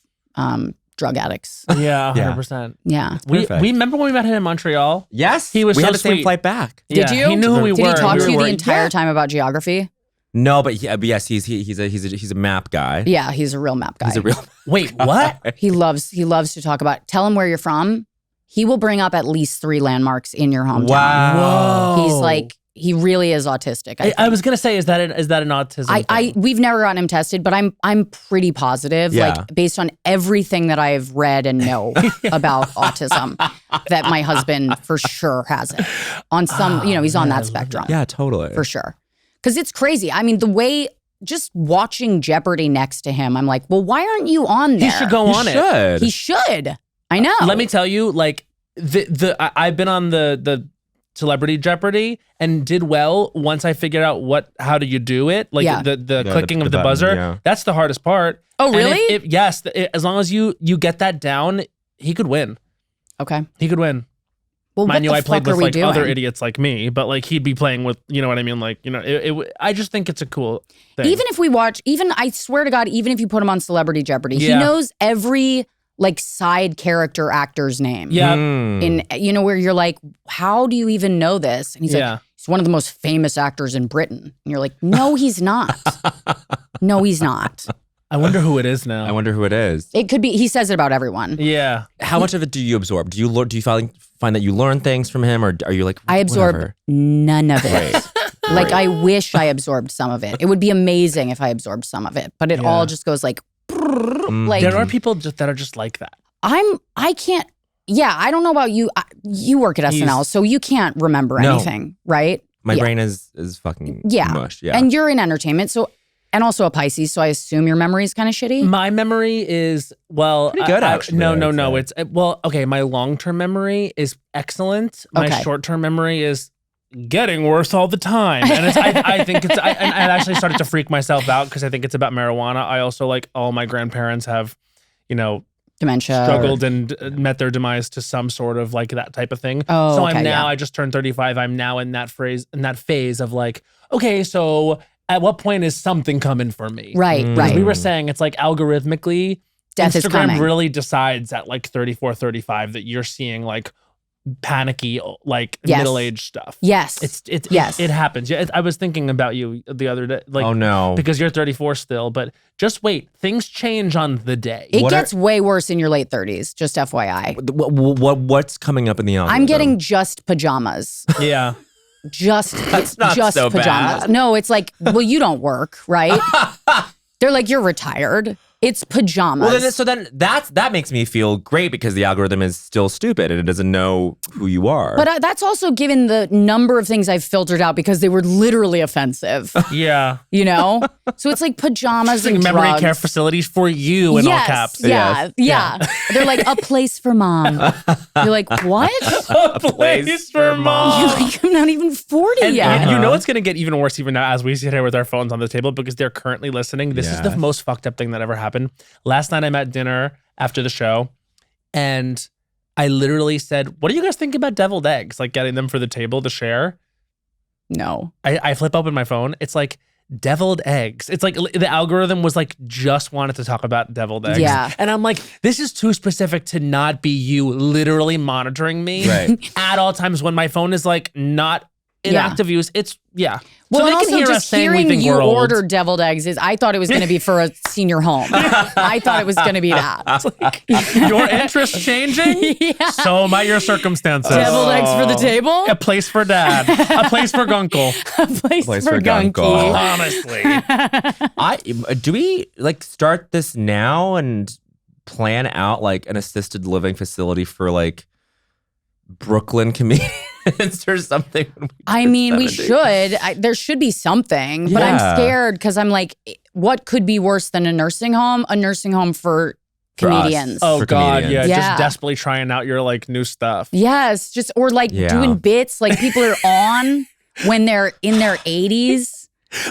drug addicts. Yeah, 100%. Yeah. We remember when we met him in Montreal? Yes. He was we so had the same sweet. flight back. Did you? He knew who we were. Did he talk We to you were- the entire time about geography? No, but yes, he's a map guy. Yeah, he's a real map guy. He's a real. Wait, what? He loves to talk about. Tell him where you're from. He will bring up at least 3 landmarks in your hometown. Wow. Whoa. He's like, he really is autistic. I was gonna say, is that an autism? thing? We've never gotten him tested, but I'm pretty positive, Yeah. like based on everything that I've read and know about autism, that my husband for sure has it. On some, you know, he's on that spectrum. Yeah, totally. For sure. Because it's crazy. I mean, the way just watching Jeopardy next to him, I'm like, well, why aren't you on there? He should go on it. Should. He should. I know. Let me tell you, like I've been on the Celebrity Jeopardy and did well once I figured out how do you do it, like the clicking of the button, buzzer. yeah. That's the hardest part. Oh, And really? yes. As long as you get that down, he could win. Okay. He could win. Well, Mind you, what I the played fuck are with we like doing? other idiots like me, but like he'd be playing with, you know what I mean? Like, you know, I just think it's a cool thing. Even if we watch, I swear to God, even if you put him on Celebrity Jeopardy, he Yeah. knows every like side character actor's name. Yeah. In, you know, where you're like, how do you even know this? And he's like, he's one of the most famous actors in Britain. And you're like, no, he's not. No, he's not. I wonder who it is now. I wonder who it is. It could be, he says it about everyone. Yeah. How much of it do you absorb? Do you find that you learn things from him, or are you like I absorb whatever? none of it. Like, I wish I absorbed some of it. It would be amazing if I absorbed some of it, but it all just goes like, like There are people that are just like that. I can't. Yeah, I don't know about you. You work at SNL, so you can't remember No. anything, right? My Yeah. brain is fucking Yeah. mush. Yeah. And you're in entertainment, so and also a Pisces, so I assume your memory is kind of shitty. My memory is, well, Pretty good, actually, No. I'd It's, well, okay. My long-term memory is excellent. My Okay. short-term memory is getting worse all the time. And it's, I think it's, I actually started to freak myself out because I think it's about marijuana. I also, like, all my grandparents have, you know, dementia. struggled and met their demise to some sort of like that type of thing. Oh, so okay, I'm now, yeah. I just turned 35. I'm now in that phase of like, okay, so at what point is something coming for me? Right, right. We were saying it's like algorithmically, Death is Instagram coming. really decides at like 34, 35 that you're seeing like panicky, like Yes. middle-aged stuff. Yes. Yes. It happens. Yeah, I was thinking about you the other day. Like, Oh no. because you're 34 still, but just wait. Things change on the day. It What gets way worse in your late 30s, just FYI. What's coming up in the algorithm? I'm getting just pajamas. Yeah. That's not just so pajamas. bad. No, it's like, well, you don't work, right? They're like, you're retired. It's pajamas. Well, then that makes me feel great because the algorithm is still stupid and it doesn't know who you are. But that's also given the number of things I've filtered out because they were literally offensive, Yeah. you know? So it's like pajamas Like and memory drugs. care facilities for you in all caps. Yeah. They're like, a place for mom. You're like, what? A place for mom. You're like, I'm not even 40 And yet. you know it's going to get even worse even now as we sit here with our phones on the table because they're currently listening. This is the Yes. most fucked up thing that ever happened. Last night I'm at dinner after the show and I literally said, what do you guys think about deviled eggs? Like getting them for the table to share. No. I flip open my phone. It's like deviled eggs. It's like the algorithm was like just wanted to talk about deviled eggs. Yeah. And I'm like, this is too specific to not be you literally monitoring me Right. at all times when my phone is like not in Yeah. active use. It's Well, so they and can also hear us just saying we hearing think you we're old. order deviled eggs I thought it was going to be for a senior home. I thought it was going to be that. Your interest changing? Yeah. So might your circumstances. Deviled eggs for the table? A place for dad. A place for gunkle. A place for for Gunky. Gunky. Honestly. Do we like start this now and plan out like an assisted living facility for like Brooklyn comedians or something? when we I turn mean, we 70? should. There should be something, but I'm Yeah. scared because I'm like, what could be worse than a nursing home? A nursing home for For us. comedians. Oh For God, comedians. yeah, Yeah. just desperately trying out your like new stuff. Yes, just or like Yeah. doing bits like people are on when they're in their 80s.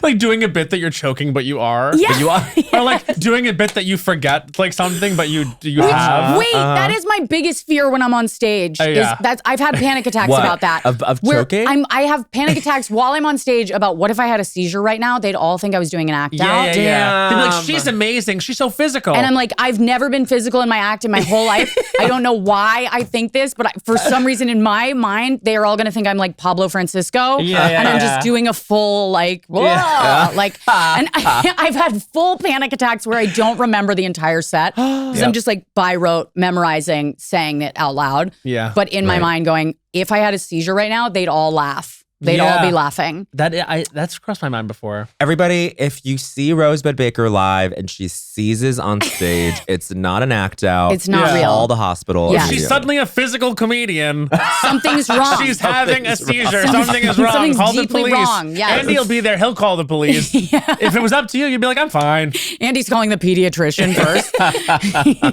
Like doing a bit that you're choking, but you are. Yeah. But you are. Or like doing a bit that you forget like something, but you have. Wait, that is my biggest fear when I'm on stage. yeah. I've had panic attacks What? about that. Of Where choking? I have panic attacks while I'm on stage about what if I had a seizure right now? They'd all think I was doing an act out. Yeah. They'd be like, Damn. she's amazing. She's so physical. And I'm like, I've never been physical in my act in my whole life. I don't know why I think this, but for some reason in my mind, they are all going to think I'm like Pablo Francisco. Yeah, and I'm yeah. just doing a full like, whoa, like, and I've had full panic attacks where I don't remember the entire set because I'm just like by rote memorizing, saying it out loud. Yeah. But in my Right. mind going, if I had a seizure right now, they'd all laugh. They'd Yeah. all be laughing. That's crossed my mind before. Everybody, if you see Rosebud Baker live and she seizes on stage, it's not an act out. It's not Yeah. real. Call the hospital. Yeah. She's immediately. suddenly a physical comedian. Something's wrong. She's having a Something's seizure. wrong. Something is wrong. Something's Call the deeply police. wrong, yes. Andy will be there. He'll call the police. If it was up to you, you'd be like, I'm fine. Andy's calling the pediatrician first.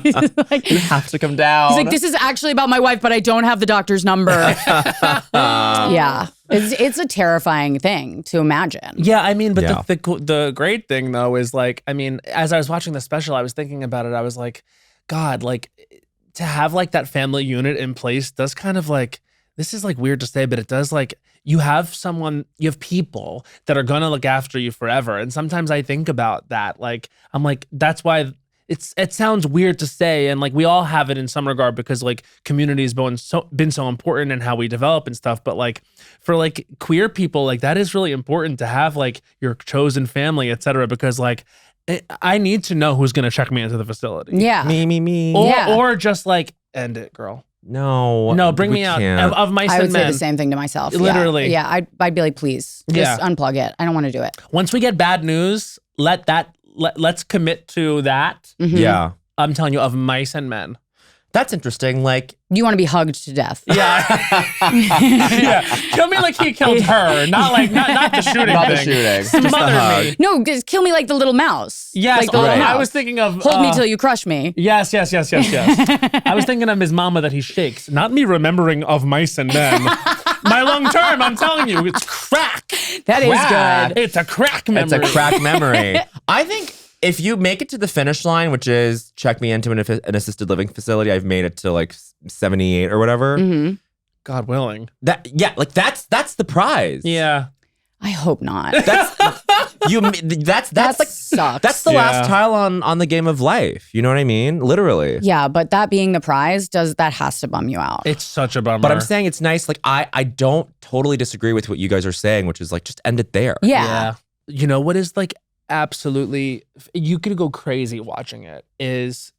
He's like, You have to come down. He's like, this is actually about my wife, but I don't have the doctor's number. Yeah. It's a terrifying thing to imagine. Yeah, I mean, but Yeah. the great thing though is like, I mean, as I was watching the special, I was thinking about it. I was like, God, like to have like that family unit in place does kind of like, this is like weird to say, but it does like, you have people that are gonna look after you forever. And sometimes I think about that. Like, I'm like, that's why it sounds weird to say, and like we all have it in some regard because like community has been so important in how we develop and stuff. But like for like queer people, like that is really important to have like your chosen family, et cetera, because like I need to know who's gonna check me into the facility. Yeah. me. Or just like end it, girl. No, Bring we me out can't. of mice I would and say men. the same thing to myself. Yeah. Literally. Yeah. I'd be like, please, just unplug it. I don't want to do it. Once we get bad news, let's commit to that. Mhm. Yeah, I'm telling you, of mice and men. that's interesting. Like, You want to be hugged to death. Yeah. Yeah. Kill me like he killed her, not the shooting Not the thing. shooting, just the Smother hug. me. No, just kill me like the little mouse. Yes, Like the little I mouse. was thinking of Hold me till you crush me. Yes. I was thinking of his mama that he shakes, not me remembering of mice and men. My long term, I'm telling you, it's crack. That is Crack. good. It's a crack memory. it's a crack memory. I think if you make it to the finish line, which is check me into an assisted living facility, I've made it to like 78 or whatever. Mm-hmm. God willing. That's the prize. Yeah. I hope not. That's That like sucks. that's the last tile on the game of life. You know what I mean? Literally. Yeah, but that being the prize, that has to bum you out. It's such a bummer. But I'm saying it's nice. Like I don't totally disagree with what you guys are saying, which is like just end it there. Yeah. You know what is like absolutely, you could go crazy watching it, is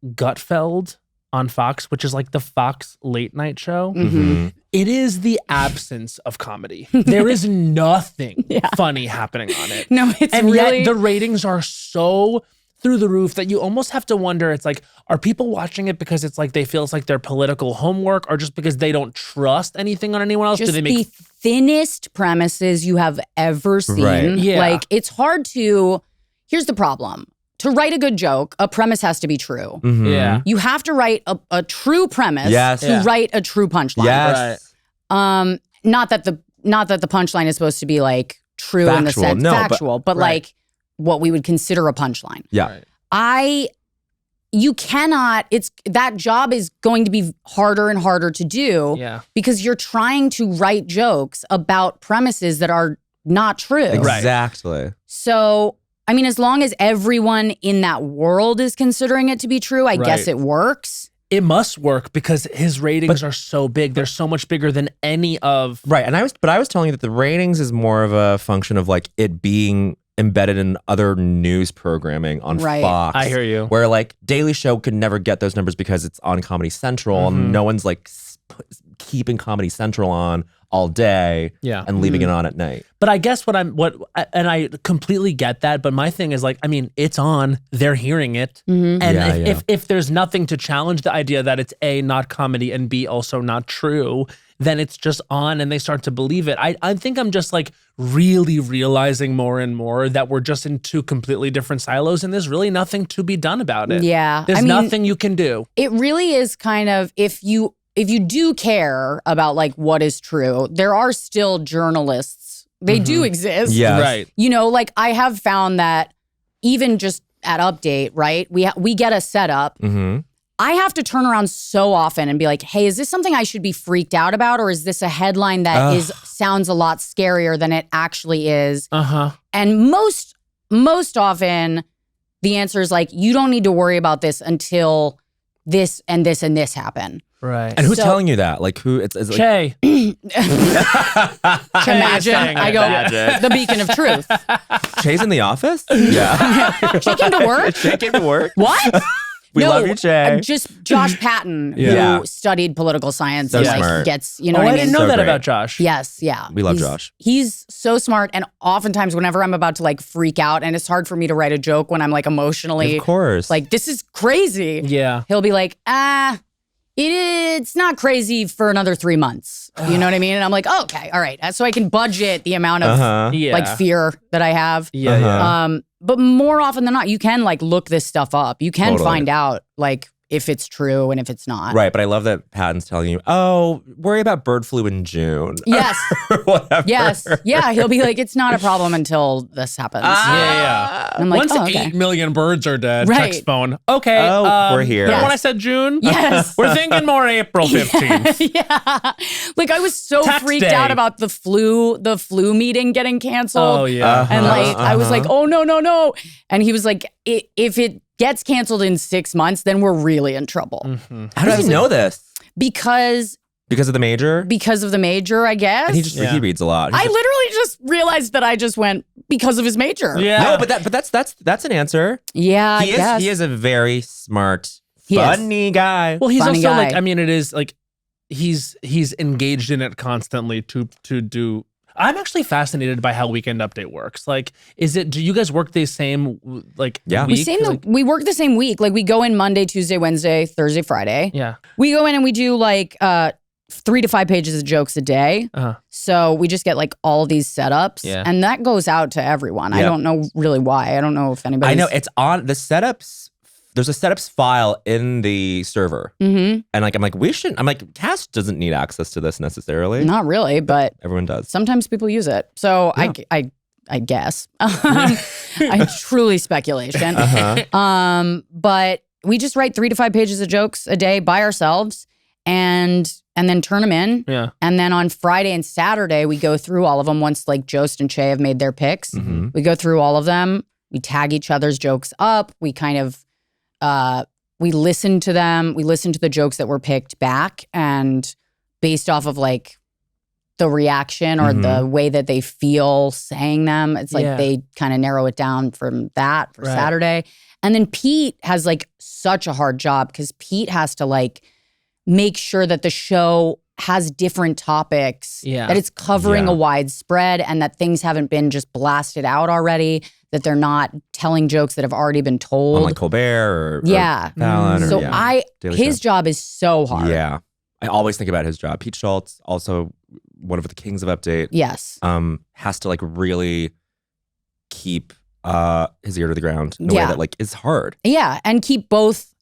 Gutfeld on Fox, which is like the Fox late night show. Mm-hmm. It is the absence of comedy. There is nothing funny happening on it. No, it's and really... yet the ratings are so through the roof that you almost have to wonder, it's like, are people watching it because it's like they feel it's like their political homework, or just because they don't trust anything on anyone else? Just Do they make the thinnest premises you have ever seen. Right. Yeah. Like, it's hard to... Here's the problem. To write a good joke, a premise has to be true. Mm-hmm. Yeah. You have to write a true premise Yes. to write a true punchline. Yes. Not that the punchline is supposed to be like true in the Factual. sense No, factual, but Right. like what we would consider a punchline. Yeah. Right. You cannot, that job is going to be harder and harder to do Yeah. because you're trying to write jokes about premises that are not true. Exactly. So, I mean, as long as everyone in that world is considering it to be true, I guess Right. it works. It must work because his ratings are so big. They're so much bigger than any of... Right. And I was telling you that the ratings is more of a function of like it being embedded in other news programming on Right. Fox. I hear you. Where like Daily Show could never get those numbers because it's on Comedy Central and no one's like keeping Comedy Central on all day Yeah. and leaving it on at night. But I guess and I completely get that. But my thing is like, I mean, it's on, they're hearing it. And Yeah, if there's nothing to challenge the idea that it's A, not comedy, and B, also not true, then it's just on and they start to believe it. I think I'm just like really realizing more and more that we're just in two completely different silos and there's really nothing to be done about it. Yeah. There's I mean, nothing you can do. it really is kind of, if you do care about like what is true, there are still journalists. They do exist. Yes. Right. You know, like I have found that even just at Update, right? We get a setup. Mm-hmm. I have to turn around so often and be like, hey, is this something I should be freaked out about? Or is this a headline that sounds a lot scarier than it actually is? Uh-huh. And most often the answer is like, you don't need to worry about this until this and this and this happen. Right. And who's So- telling you that? Like who? It's like, Che. Imagine, saying I it. go, Imagine. the beacon of truth. Che's in the office? Yeah. She came to work? Che came to work? What? We No, love you, Che. Just Josh Patton, Yeah. who studied political science So and like smart. gets, you know Oh, what I I mean? didn't know So that great. about Josh. Yes, yeah. We love He's- Josh. He's so smart, and oftentimes whenever I'm about to like freak out, and it's hard for me to write a joke when I'm like emotionally Of course. like, this is crazy. Yeah. He'll be like, it's not crazy for another 3 months. You know what I mean? And I'm like, oh, okay, all right. So I can budget the amount of uh-huh. Yeah. like fear that I have. Yeah. Uh-huh. Yeah. But more often than not, you can like look this stuff up. You can Totally. find out like if it's true and if it's not. Right, but I love that Patton's telling you, oh, worry about bird flu in June. Yes. Or whatever. Yes. Yeah. He'll be like, it's not a problem until this happens. Yeah. And I'm like, Once oh, okay. 8 million birds are dead, Right. text phone. Okay. Oh, we're here. Remember when Yes. I said June? Yes. We're thinking more April 15th. Yeah. Like I was so Tax freaked day. out about the flu meeting getting canceled. Oh, yeah. And like I was like, Uh-huh. oh no. And he was like, if it gets canceled in 6 months, then we're really in trouble. How does he know this? Because Because of the major? of the major, I guess. And he reads a lot. I literally just realized that I just went because of his major. Yeah. No, but that's an answer. Yeah, I He guess. is a very smart, He is. funny guy. Well, he's Funny also like, guy. I mean, it is like he's engaged in it constantly to do. I'm actually fascinated by how Weekend Update works. Like, do you guys work the same like Yeah. week? We work the same week. Like we go in Monday, Tuesday, Wednesday, Thursday, Friday. Yeah. We go in and we do like 3 to 5 pages of jokes a day. Uh-huh. So we just get like all of these setups, Yeah. and that goes out to everyone. I Yeah. don't know really why. I don't know if anybody. I know it's on the setups. There's a setups file in the server. Mm-hmm. And like, I'm like, Cast doesn't need access to this necessarily. Not really, but Everyone does. sometimes people use it. So Yeah. I guess. I truly speculation. But we just write 3 to 5 pages of jokes a day by ourselves and then turn them in. Yeah. And then on Friday and Saturday, we go through all of them once like Jost and Shay have made their picks. We go through all of them. We tag each other's jokes up. We kind of, we listen to them. We listen to the jokes that were picked back, and based off of like the reaction or the way that they feel saying them, it's like they kind of narrow it down from that for Saturday. And then Pete has like such a hard job because Pete has to like make sure that the show has different topics, that it's covering a wide spread, and that things haven't been just blasted out already, that they're not telling jokes that have already been told. On like Colbert or Fallon. or, So Daily his Show. job is so hard. Yeah. I always think about his job. Pete Schultz, also one of the kings of Update. Yes. Has to like really keep his ear to the ground in a way that like is hard. Yeah, and keep both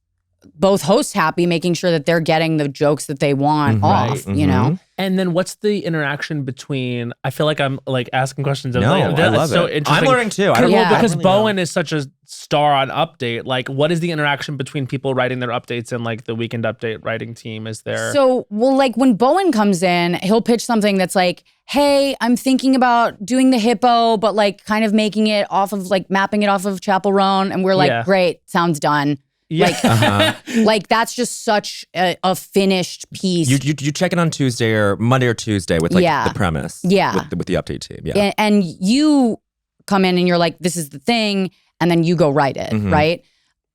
hosts happy, making sure that they're getting the jokes that they want off, you know? And then what's the interaction between, I feel like I'm like asking questions. Of No, like, I love so it. interesting. I'm learning too. I don't Yeah. Because really Bowen is such a star on Update. Like, what is the interaction between people writing their updates and like the Weekend Update writing team? Is there? So, well, like when Bowen comes in, he'll pitch something that's like, hey, I'm thinking about doing the hippo, but like kind of making it off of like mapping it off of Chapel Roan. And we're like, great, sounds done. Yeah. Like that's just such a finished piece. You check in on Tuesday or Monday or Tuesday with like the premise. Yeah. With the update team. Yeah. And you come in and you're like, this is the thing. And then you go write it, right?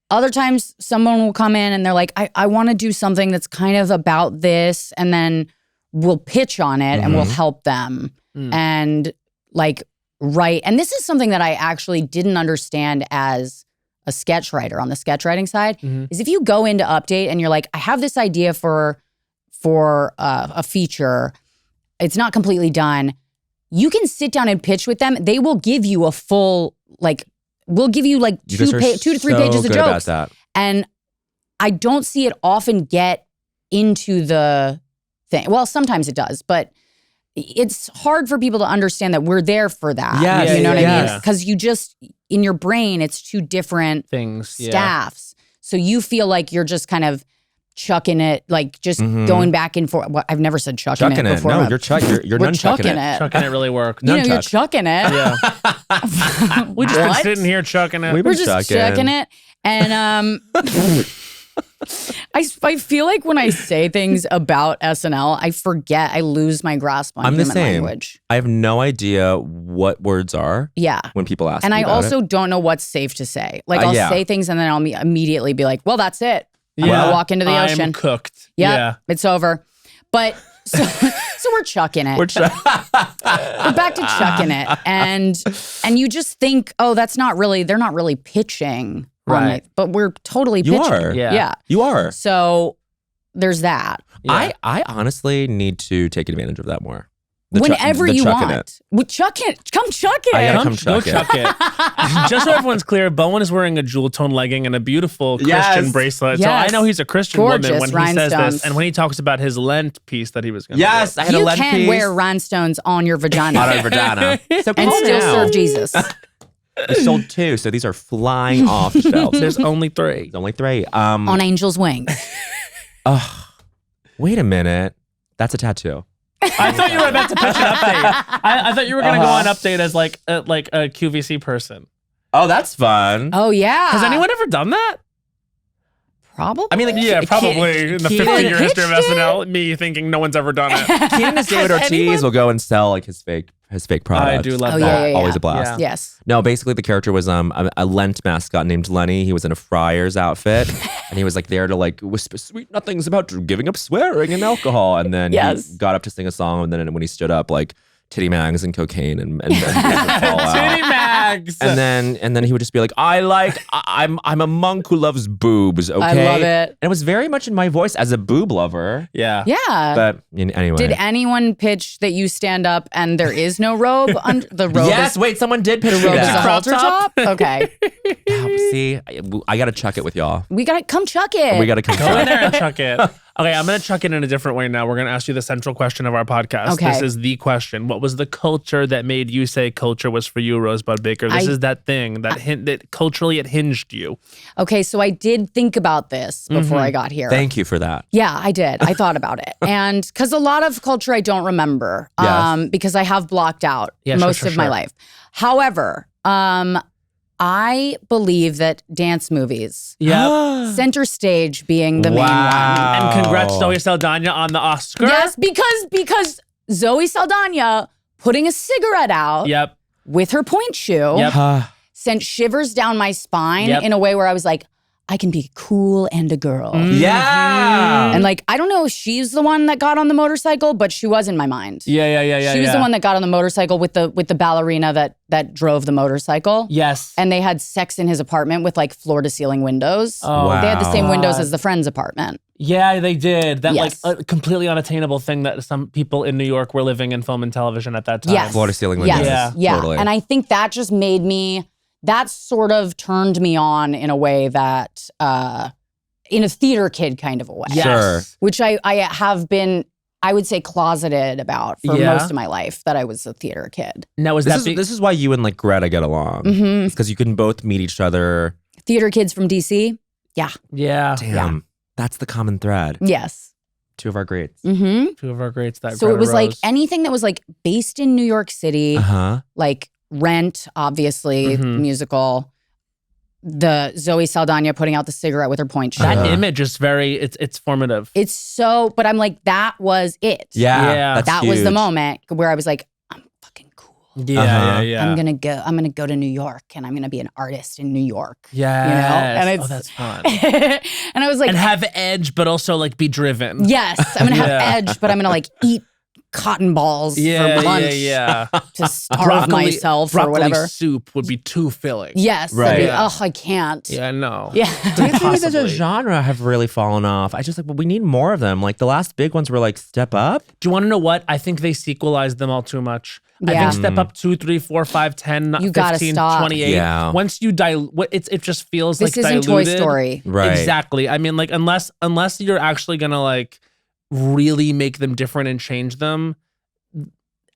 Other times someone will come in and they're like, I want to do something that's kind of about this. And then we'll pitch on it and we'll help them and like write. And this is something that I actually didn't understand as a sketch writer on the sketch writing side, is if you go into Update and you're like, I have this idea for a feature, it's not completely done. You can sit down and pitch with them. They will give you a full, like, we'll give you like 2 to 3 pages of jokes. And I don't see it often get into the thing. Well, sometimes it does, but it's hard for people to understand that we're there for that. Yes, you know what I mean? yes. Because you just, in your brain, it's 2 different things, staffs. So you feel like you're just kind of chucking it, like just going back and forth. Well, I've never said chucking it before. No, you're we're nunchucking it. Chucking it really worked. You know, you're chucking it. Yeah. We just been sitting here chucking it. We're just chucking it. And I feel like when I say things about SNL, I forget, I lose my grasp on human language. I have no idea what words are. Yeah. When people ask and me I about also it. don't know what's safe to say. Like I'll say things and then I'll immediately be like, well, that's it. I'm gonna walk into the ocean. I'm cooked. Yep, Yeah. it's over. But so we're chucking it. We're back to chucking it. And you just think, oh, that's not really, they're not really pitching. Right. But we're totally pitching. You are. Yeah. You are. So there's that. Yeah. I honestly need to take advantage of that more. Whenever you chucking want. It. We chuck it. Come chuck it. I gotta come Go chuck it. chuck it. Just so everyone's clear, Bowen is wearing a jewel tone legging and a beautiful Christian bracelet. So I Yes. know he's a Christian Gorgeous woman when he says rhinestones. this. And when he talks about his Lent piece that he was going to Yes, I had a You Lent can piece. wear rhinestones on your vagina on our vagina. So and calm still down. serve Jesus. We sold 2, so these are flying off the shelves. There's only 3. There's only 3. On angel's wings. Wait a minute. That's a tattoo. I thought you were about to pitch an update. I thought you were going to go on update as like a QVC person. Oh, that's fun. Oh, yeah. Has anyone ever done that? Probably. I mean, like, Yeah, probably in the 50-year history of SNL. Me thinking no one's ever done it. Keenan as David Ortiz will go and sell like his fake product. I do love Oh, that. yeah. Always a blast. Yeah. Yes. No, basically the character was a Lent mascot named Lenny. He was in a friar's outfit, and he was like there to like whisper sweet nothings about giving up swearing and alcohol. And then Yes. he got up to sing a song, and then when he stood up, like titty mags and cocaine and would fall out. Titty mags. And then he would just be like, I'm a monk who loves boobs. Okay, I love it. And it was very much in my voice as a boob lover. Yeah. Yeah. But anyway, Did anyone pitch that you stand up and there is no robe? The robe yes, is, wait, someone did pitch the me robe is a that. halter top? Okay. See, I gotta chuck it with y'all. We got to come chuck it. We gotta come Go in chuck. there and chuck it. Okay, I'm going to chuck it in a different way now. We're going to ask you the central question of our podcast. Okay. This is the question. What was the culture that made you say culture was for you, Rosebud Baker? This is that thing that culturally it hinged you. Okay, so I did think about this before I got here. Thank you for that. Yeah, I did. I thought about it. And because a lot of culture I don't remember Yes. because I have blocked out most of my life. However, I believe that dance movies, center stage being the main one. And congrats, Zoe Saldana, on the Oscar. Yes, because Zoe Saldana putting a cigarette out with her pointe shoe sent shivers down my spine in a way where I was like, I can be cool and a girl. Yeah. And like, I don't know if she's the one that got on the motorcycle, but she was in my mind. Yeah. She was the one that got on the motorcycle with the ballerina that drove the motorcycle. Yes. And they had sex in his apartment with like floor to ceiling windows. Oh, They had the same wow. windows as the friend's apartment. Yeah, they did. That Yes. like a completely unattainable thing that some people in New York were living in film and television at that time. Yes. Floor to ceiling windows. Yeah. Totally. And I think that just made me, that sort of turned me on in a way that, in a theater kid kind of a way. Yes. Sure. Which I have been, I would say, closeted about for most of my life, that I was a theater kid. Now, This is why you and like Greta get along. Mm-hmm. It's because you can both meet each other. Theater kids from DC? Yeah. Yeah. Damn. That's the common thread. Yes. Two of our greats. Mm-hmm. Two of our greats. That So Greta it was like Rose. anything that was like based in New York City, like Rent, obviously, musical. The Zoe Saldana putting out the cigarette with her pointe shoe. That image is very, it's formative. It's so, but I'm like, that was it. Yeah. That's That was the huge. moment where I was like, I'm fucking cool. Yeah. I'm gonna go to New York and I'm gonna be an artist in New York. Yeah. You know? And it's, that's fun. and I was like, And have edge, but also like be driven. yes, I'm gonna have Yeah. edge, but I'm gonna like eat cotton balls for Yeah, lunch yeah. to starve myself or whatever. Broccoli soup would be too filling. Yes. Right. Right. Yeah. Oh, I can't. Yeah, no. Yeah. Dance movies as a Possibly. genre have really fallen off. I just like, but we need more of them. Like the last big ones were like Step Up. Do you want to know what? I think they sequelized them all too much. I Yeah. think Step Up 2, 3, 4, 5, 10, You 15, gotta stop. 28. Yeah. Once you it just feels This like isn't diluted. Toy Story. Right. Exactly. I mean, like unless you're actually gonna like really make them different and change them,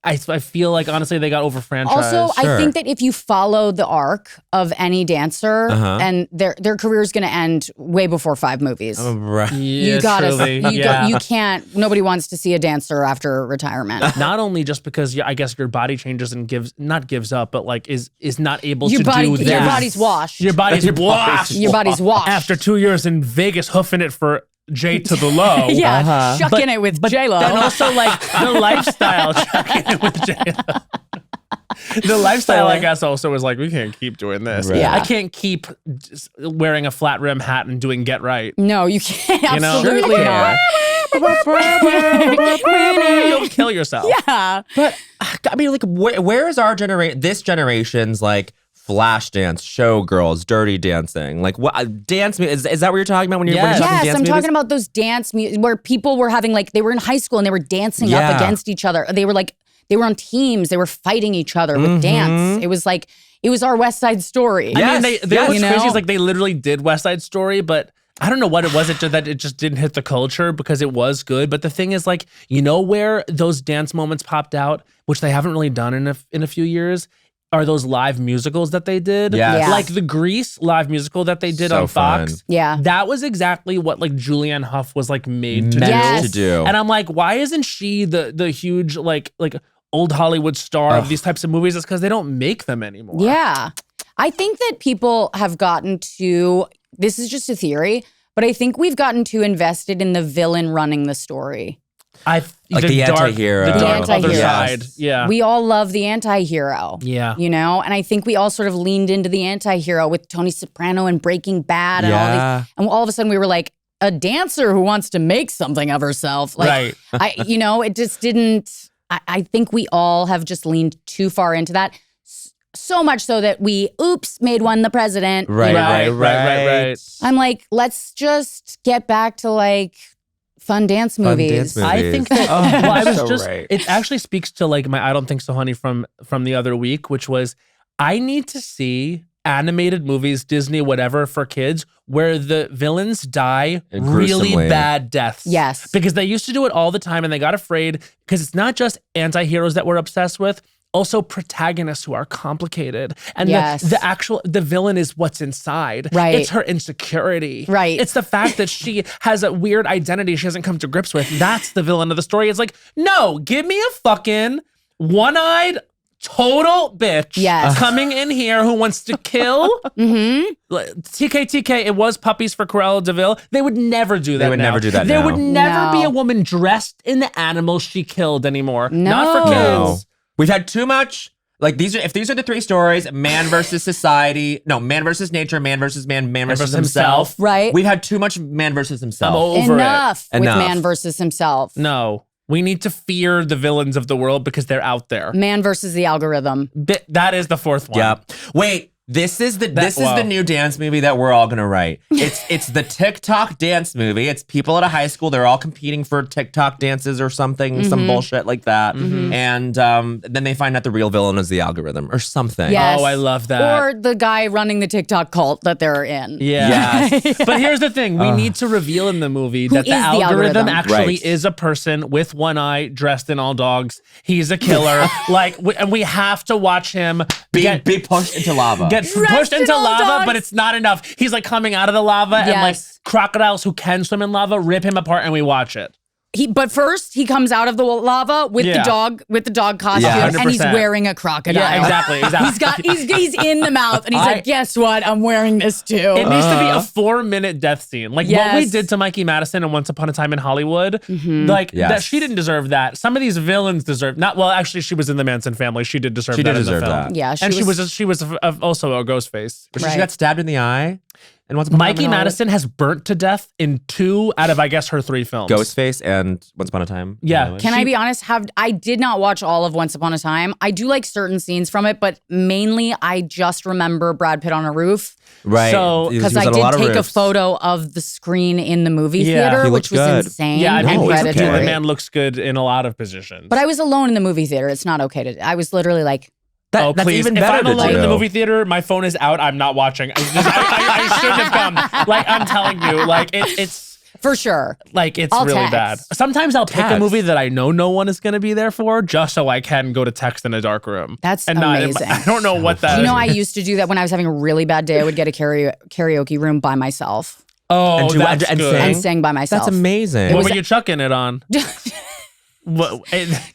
I feel like honestly they got over franchised. Also, Sure. I think that if you follow the arc of any dancer, and their career is going to end way before 5 movies. Right. You gotta, you can't. Nobody wants to see a dancer after retirement. Not only just because I guess your body changes and gives up, but like is not able Your to body, do your this. body's washed. Your body's washed. Your body's washed. After 2 years in Vegas, hoofing it for J to the low. yeah, shucking it with J-Lo. Then also like the lifestyle, chucking it with J-Lo. The lifestyle, I guess, also was like, we can't keep doing this. Right. Yeah. I can't keep just wearing a flat rim hat and doing Get Right. No, you can't. You know? Absolutely not. You'll kill yourself. Yeah. But I mean, like, where is our generation? This generation's like flash dance, showgirls, dirty dancing. Like, what dance? Is that what you're talking about when you're, when you're talking Yes, dance I'm movies? talking about those dance where people were having like, they were in high school and they were dancing up Yeah. against each other. They were like, they were on teams. They were fighting each other with dance. It was like, it was our West Side Story. I mean, Yes, what's you know? crazy is like they literally did West Side Story, but I don't know what it was. It just, that it just didn't hit the culture because it was good. But the thing is, like, you know where those dance moments popped out, which they haven't really done in a few years, are those live musicals that they did. Yes. Yeah. Like the Grease live musical that they did So on Fox. fun. Yeah. That was exactly what like Julianne Hough was like made to Meant Yes. to do. And I'm like, why isn't she the huge like old Hollywood star of these types of movies? It's because they don't make them anymore. Yeah. I think that people have gotten to, this is just a theory, but I think we've gotten too invested in the villain running the story. Like the anti-hero. The The dark other anti-hero. side. Yeah. We all love the anti-hero. Yeah. You know? And I think we all sort of leaned into the anti-hero with Tony Soprano and Breaking Bad and all these. And all of a sudden we were like, a dancer who wants to make something of herself. Like, Right. it just didn't, I think we all have just leaned too far into that. So much so that we, made one the president. Right, you know? right. I'm like, let's just get back to like fun dance movies. dance movies. I think that Oh, I was so just right. it actually speaks to like my I don't think so honey from the other week, which was I need to see animated movies, Disney, whatever, for kids, where the villains die really Gruesomely. bad deaths. Yes. Because they used to do it all the time and they got afraid because it's not just anti-heroes that we're obsessed with, also protagonists who are complicated. And Yes. the villain is what's inside. Right. It's her insecurity. Right. It's the fact that she has a weird identity she hasn't come to grips with. That's the villain of the story. It's like, no, give me a fucking one-eyed total bitch Yes. coming in here who wants to kill. TK, it was puppies for Cruella de Vil. They would never do that. They would never do that There now. would never No. be a woman dressed in the animal she killed anymore. No. Not for No. kids. We've had too much. Like if these are the three stories, man versus society, no, man versus nature, man versus man, man versus versus himself. himself. Right. We've had too much man versus himself. I'm over Enough with Enough. man versus himself. No. We need to fear the villains of the world because they're out there. Man versus the algorithm. That is the fourth one. Yep. Wait, this is whoa. the new dance movie that we're all gonna write. It's the TikTok dance movie. It's people at a high school. They're all competing for TikTok dances or something, some bullshit like that. And then they find out the real villain is the algorithm or something. Yes. Oh, I love that. Or the guy running the TikTok cult that they're in. Yeah. Yes. But here's the thing. We need to reveal in the movie that the is the algorithm algorithm? actually Right. is a person with one eye dressed in all dogs. He's a killer. And we have to watch him Be pushed into lava. get Dressed pushed in into all lava, dogs. but it's not enough. He's like coming out of the lava and like Yes. crocodiles who can swim in lava rip him apart and we watch it. But first he comes out of the lava with Yeah. the dog costume, Yeah, and he's 100%. wearing a crocodile. Yeah, exactly. He's in the mouth, and he's like, guess what? I'm wearing this too. It needs to be a 4-minute death scene. Like what we Yes. did to Mikey Madison in Once Upon a Time in Hollywood. Like Yes. that she didn't deserve that. Some of these villains deserve actually she was in the Manson family. She did deserve She that did in the deserve film. that. Yeah, and she was also a ghost face. She Right. got stabbed in the eye. And Once Upon a Time in Mikey Hollywood. Madison has burnt to death in 2 out of I guess her 3 films. Ghostface and Once Upon a Time. in Yeah. Hollywood. Can I be honest? I did not watch all of Once Upon a Time. I do like certain scenes from it, but mainly I just remember Brad Pitt on a roof. Right. So- He was Because I on a lot did of take a roofs. photo of the screen in the movie Yeah. theater, He which was looked good. insane. Yeah, I mean, and he's okay. predatory. the man looks good in a lot of positions. But I was alone in the movie theater. It's not okay to. I was literally like, Oh, That's please. even If better I'm to alone in the do. movie theater, my phone is out. I'm not watching. I shouldn't have come. Like, I'm telling you, like, it's for sure. like, it's I'll really text. bad. Sometimes I'll pick a Text. movie that I know no one is going to be there for just so I can go to text in a dark room. That's and amazing. I don't know what that You is. know, I used to do that when I was having a really bad day. I would get a karaoke room by myself Oh, And do- that's and good. sing? and sing by myself. That's amazing. What was- were you chucking it on?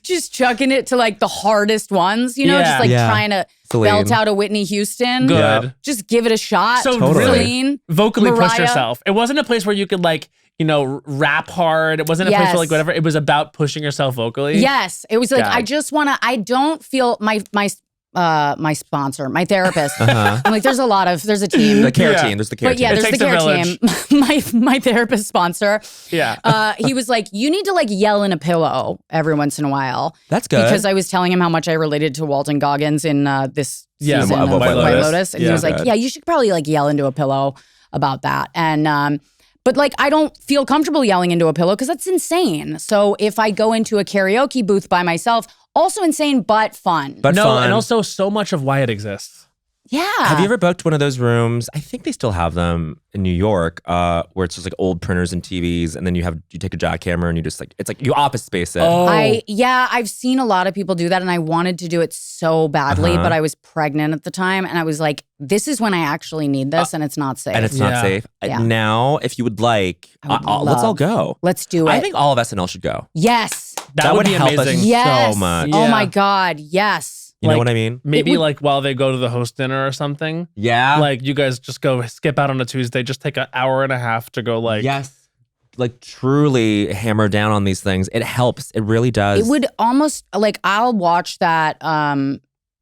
Just chucking it to like the hardest ones, you know, Yeah. just like Yeah. trying to Celine. belt out a Whitney Houston. Good. Yeah. Just give it a shot. So Totally. Celine. Vocally push Mariah. yourself. It wasn't a place where you could like, rap hard. It wasn't a place Yes. where like whatever. It was about pushing yourself vocally. Yes. It was like, God. I just want to, I don't feel my sponsor, my therapist. Uh-huh. I'm like, there's a team. The care Yeah. team. There's the care But yeah, team. It there's the takes a care village. team. My therapist sponsor. Yeah. He was like, you need to like yell in a pillow every once in a while. That's good. Because I was telling him how much I related to Walton Goggins in this Yeah, season of of White White Lotus. Lotus. And he Yeah. was like, Good. yeah, you should probably like yell into a pillow about that. And but like, I don't feel comfortable yelling into a pillow because that's insane. So if I go into a karaoke booth by myself, also insane, but fun. but no, fun. and also so much of why it exists. yeah. Have you ever booked one of those rooms? I think they still have them in New York, where it's just like old printers and TVs, and then you take a jackhammer and you just like, it's like you office space it. Oh. I've seen a lot of people do that, and I wanted to do it so badly, Uh-huh. but I was pregnant at the time, and I was like, "This is when I actually need this, and it's not safe." and it's Yeah. not safe. Yeah. Now, if you would like, I would let's all love- go. Let's do it. I think all of SNL should go. yes. That would be help amazing. us Yes. so much. Oh Yeah. my God. Yes. You know Like- what I mean? Maybe It would- like while they go to the host dinner or something. Yeah. Like you guys just go skip out on a Tuesday, just take an hour and a half to go like yes. Like truly hammer down on these things. It helps. It really does. It would almost like I'll watch that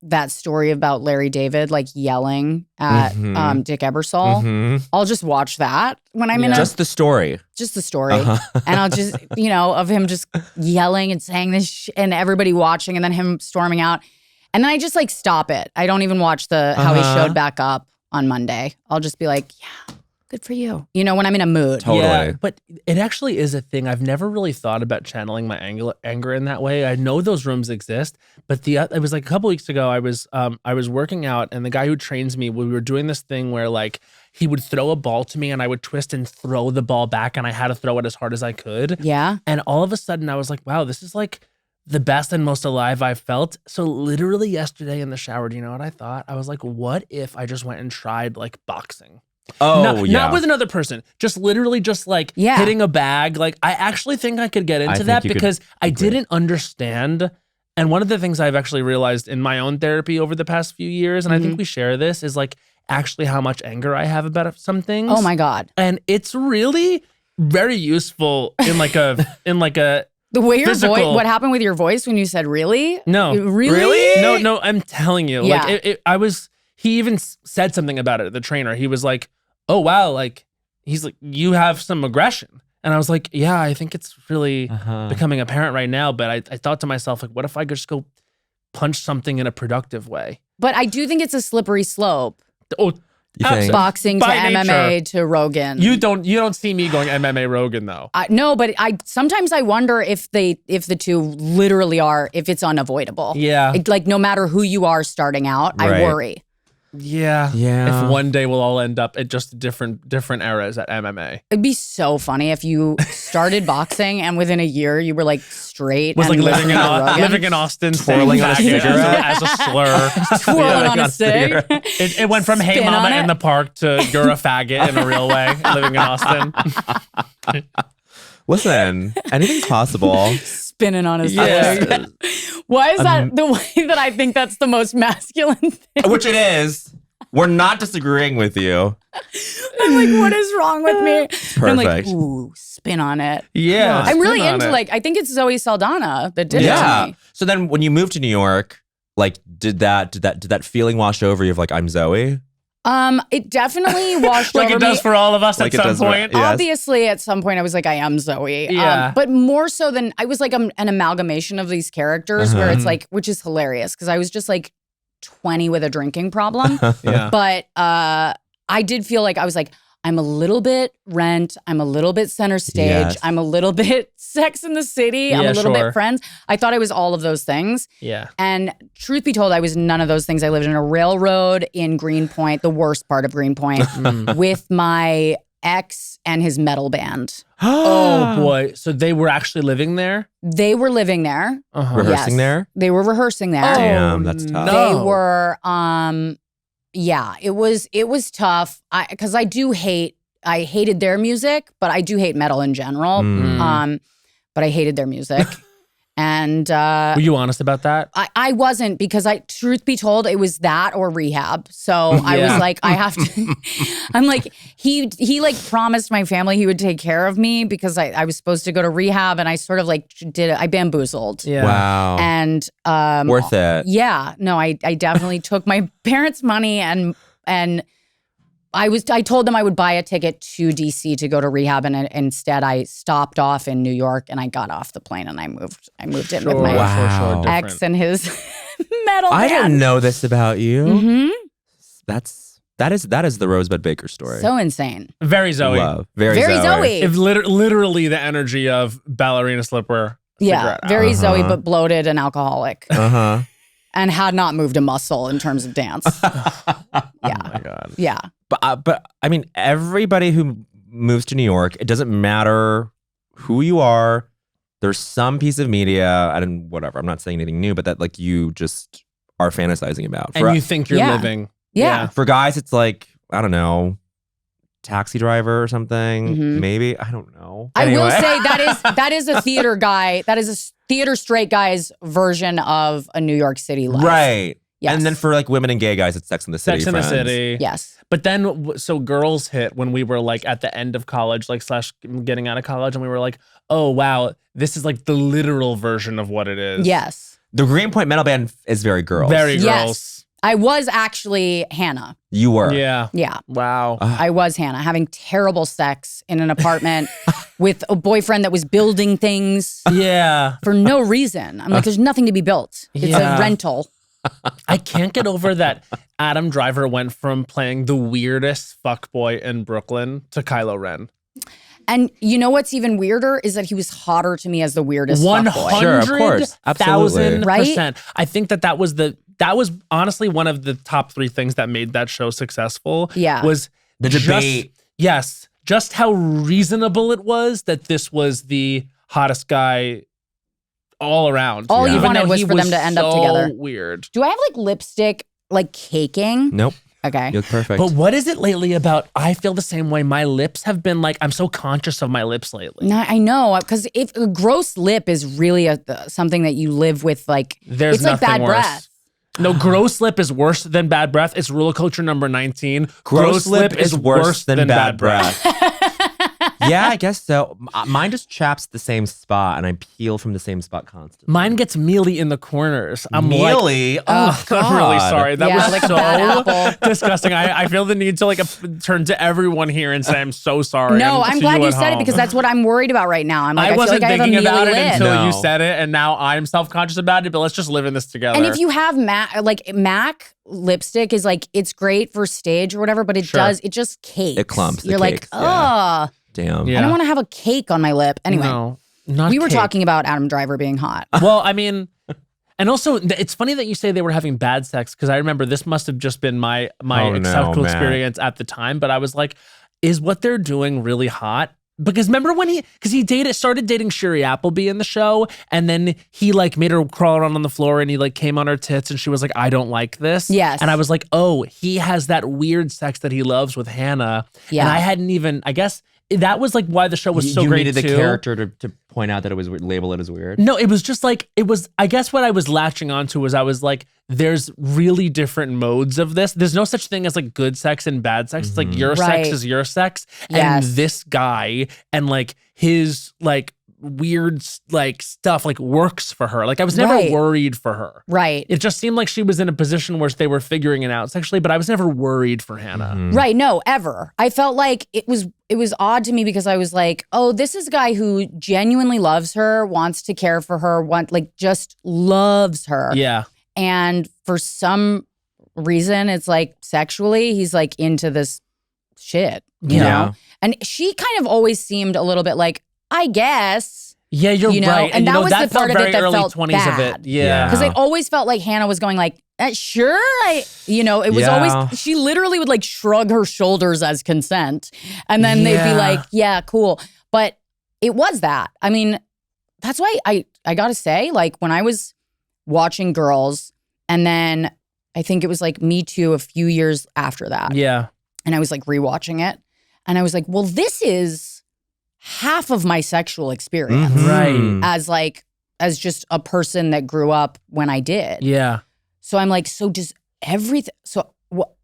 that story about Larry David like yelling at Mhm. Dick Ebersol. Mhm. I'll just watch that when I'm in Just the story. just the story. Uh-huh. And I'll just, of him just yelling and saying this and everybody watching and then him storming out. And then I just like stop it. I don't even watch how he Uh-huh. showed back up on Monday. I'll just be like, yeah, good for you. You know, when I'm in a mood. Totally. Yeah, but it actually is a thing. I've never really thought about channeling my anger in that way. I know those rooms exist, but it was like a couple weeks ago. I was working out, and the guy who trains me, we were doing this thing where like he would throw a ball to me, and I would twist and throw the ball back, and I had to throw it as hard as I could. Yeah. And all of a sudden, I was like, wow, this is like the best and most alive I've felt. So literally yesterday in the shower, do you know what I thought? I was like, what if I just went and tried like boxing? Oh, Not with another person. Just literally just like hitting a bag. Like I actually think I could get into that because I didn't understand. And one of the things I've actually realized in my own therapy over the past few years, and I think we share this, is like actually how much anger I have about some things. Oh my God. And it's really very useful in like a the way your physical. voice, what happened with your voice when you said really? No. Really? No, I'm telling you. Yeah. Like he even said something about it, the trainer. He was like, oh wow, like he's like, you have some aggression. And I was like, yeah, I think it's really becoming apparent right now. But I thought to myself, like, what if I could just go punch something in a productive way? But I do think it's a slippery slope. Oh, think? Boxing to By MMA nature. to Rogan. You don't see me going MMA Rogan though. No, but sometimes I wonder if the two literally are, if it's unavoidable. Yeah. Like no matter who you are starting out, I Right. worry. Yeah. If one day we'll all end up at just different eras at MMA. It'd be so funny if you started boxing and within a year you were like straight. Was like and living listening in to Rogan. Austin, Twirling on a saying cigarette. as a slur. Twirling on a cig. It went from hey Spin on mama it. in the park to you're a faggot in a real way, living in Austin. Listen, anything's possible. Spinning on his Yeah. leg. Why is that the way that I think that's the most masculine thing? Which it is. We're not disagreeing with you. I'm like, what is wrong with me? And I'm like, Perfect. ooh, spin on it. Yeah. I'm really spin on into it. like, I think it's Zoe Saldana that did it to Yeah. me. So then when you moved to New York, like did that feeling wash over you of like, I'm Zoe? It definitely washed like over it does me. for all of us Like at it some does for- point. Yes. Obviously, at some point, I was like, I am Zoe. Yeah. But more so than I was like an amalgamation of these characters where it's like, which is hilarious because I was just like 20 with a drinking problem. Yeah. But I did feel like I was like, I'm a little bit Rent. I'm a little bit Center Stage. Yes. I'm a little bit Sex in the City. I'm Yeah, a little sure. bit Friends. I thought I was all of those things. Yeah. And truth be told, I was none of those things. I lived in a railroad in Greenpoint, the worst part of Greenpoint, with my ex and his metal band. Oh boy. So they were actually living there? They were living there. Uh-huh. Rehearsing Yes. there? They were rehearsing there. Damn, that's tough. No. They were yeah, it was tough. Because I hated their music, but I do hate metal in general. But I hated their music. And Were you honest about that? I wasn't, because truth be told, it was that or rehab. So I was like, I have to. I'm like, he like promised my family he would take care of me because I was supposed to go to rehab, and I sort of like I bamboozled. Yeah. Wow. And Worth it. yeah, no, I definitely took my parents' money and I told them I would buy a ticket to DC to go to rehab, and instead I stopped off in New York and I got off the plane and I moved in with my Wow. ex and his metal I band. didn't know this about you. Mhm. That is the Rosebud Baker story. So insane. Very Zoe. Love. Very Very Zoe. Zoe. If literally the energy of ballerina slipper. Yeah, cigarette. very Zoe, Uh-huh. but bloated and alcoholic, Uh-huh. and had not moved a muscle in terms of dance. Oh Yeah, my God. yeah. But I mean, everybody who moves to New York, it doesn't matter who you are. There's some piece of media, and whatever. I'm not saying anything new, but that like you just are fantasizing about. And you think you're Yeah. living. Yeah. For guys, it's like, I don't know, taxi driver or something. Mhm. Maybe. I don't know. I will Anyway. say that is a theater guy. That is a theater straight guy's version of a New York City life. Right. Yes. And then for like women and gay guys, it's Sex in the City. Sex in the Friends. City. Yes. But then, so girls hit when we were like at the end of college, like / getting out of college, and we were like, oh, wow, this is like the literal version of what it is. Yes. The Greenpoint metal band is very girls. Very girls. Yes. I was actually Hannah. You were. Yeah. Yeah. Wow. I was Hannah, having terrible sex in an apartment with a boyfriend that was building things Yeah. for no reason. I'm like, there's nothing to be built. It's Yeah. a rental. I can't get over that Adam Driver went from playing the weirdest fuckboy in Brooklyn to Kylo Ren. And you know what's even weirder is that he was hotter to me as the weirdest fuckboy. Sure, of course. Absolutely. 1,000%. I think that was honestly one of the top 3 things that made that show successful. Yeah. Was The debate. Just how reasonable it was that this was the hottest guy all around. All you Even wanted though was he for them to end up so together. Weird. Do I have like lipstick like caking? Nope. Okay. You look perfect. But what is it lately about? I feel the same way. My lips have been like, I'm so conscious of my lips lately. No, I know, because if a gross lip is really something that you live with, like There's it's like nothing bad worse. breath. No, gross lip is worse than bad breath. It's rule of culture number 19. Gross lip is worse than bad breath. Yeah, I guess so. Mine just chaps the same spot, and I peel from the same spot constantly. Mine gets mealy in the corners. I'm mealy? like, Oh, I'm really God. sorry. That Yeah, was like a bad so apple. disgusting. I feel the need to like turn to everyone here and say I'm so sorry. No, and I'm to glad you at said it home. because that's what I'm worried about right now. I'm like, I feel wasn't like I have a thinking about mealy it lip. until No. you said it, and now I'm self-conscious about it. But let's just live in this together. And if you have MAC lipstick is like, it's great for stage or whatever, but it just cakes. It clumps, it You're like, cakes, yeah. ugh. Damn. Yeah. I don't want to have a cake on my lip. Anyway, no, not we were cake. talking about Adam Driver being hot. Well, I mean, and also it's funny that you say they were having bad sex because I remember this must have just been my Oh, no, sexual Matt. experience at the time. But I was like, is what they're doing really hot? Because remember when he started dating Shiri Appleby in the show, and then he like made her crawl around on the floor, and he like came on her tits, and she was like, I don't like this. Yes. And I was like, oh, he has that weird sex that he loves with Hannah. Yeah. And I hadn't even, I guess that was like why the show was so you great needed the too. character to point out that it was label it as weird. No, it was just like, I guess what I was latching onto was I was like, there's really different modes of this. There's no such thing as like good sex and bad sex. It's like your Right. sex is your sex. Yes. And this guy and like his like weird like stuff like works for her. Like I was never Right. worried for her. Right. It just seemed like she was in a position where they were figuring it out sexually, but I was never worried for Hannah. Right. No, ever. I felt like it was odd to me because I was like, oh, this is a guy who genuinely loves her, wants to care for her, just loves her. Yeah. And for some reason, it's like sexually, he's like into this shit, you Yeah. know? And she kind of always seemed a little bit like, I guess. Yeah, you're You know, right. and you that know, was that the part felt of it very that early felt 20s bad. of it. Yeah. Because it always felt like Hannah was going like, sure, it was Yeah. always, she literally would like shrug her shoulders as consent. And then they'd be Yeah. like, yeah, cool. But it was that. I mean, that's why I gotta say, like when I was watching Girls, and then I think it was like Me Too a few years after that. Yeah. And I was like rewatching it. And I was like, well, this is half of my sexual experience Right. as just a person that grew up when I did. Yeah. So I'm like, so does everything,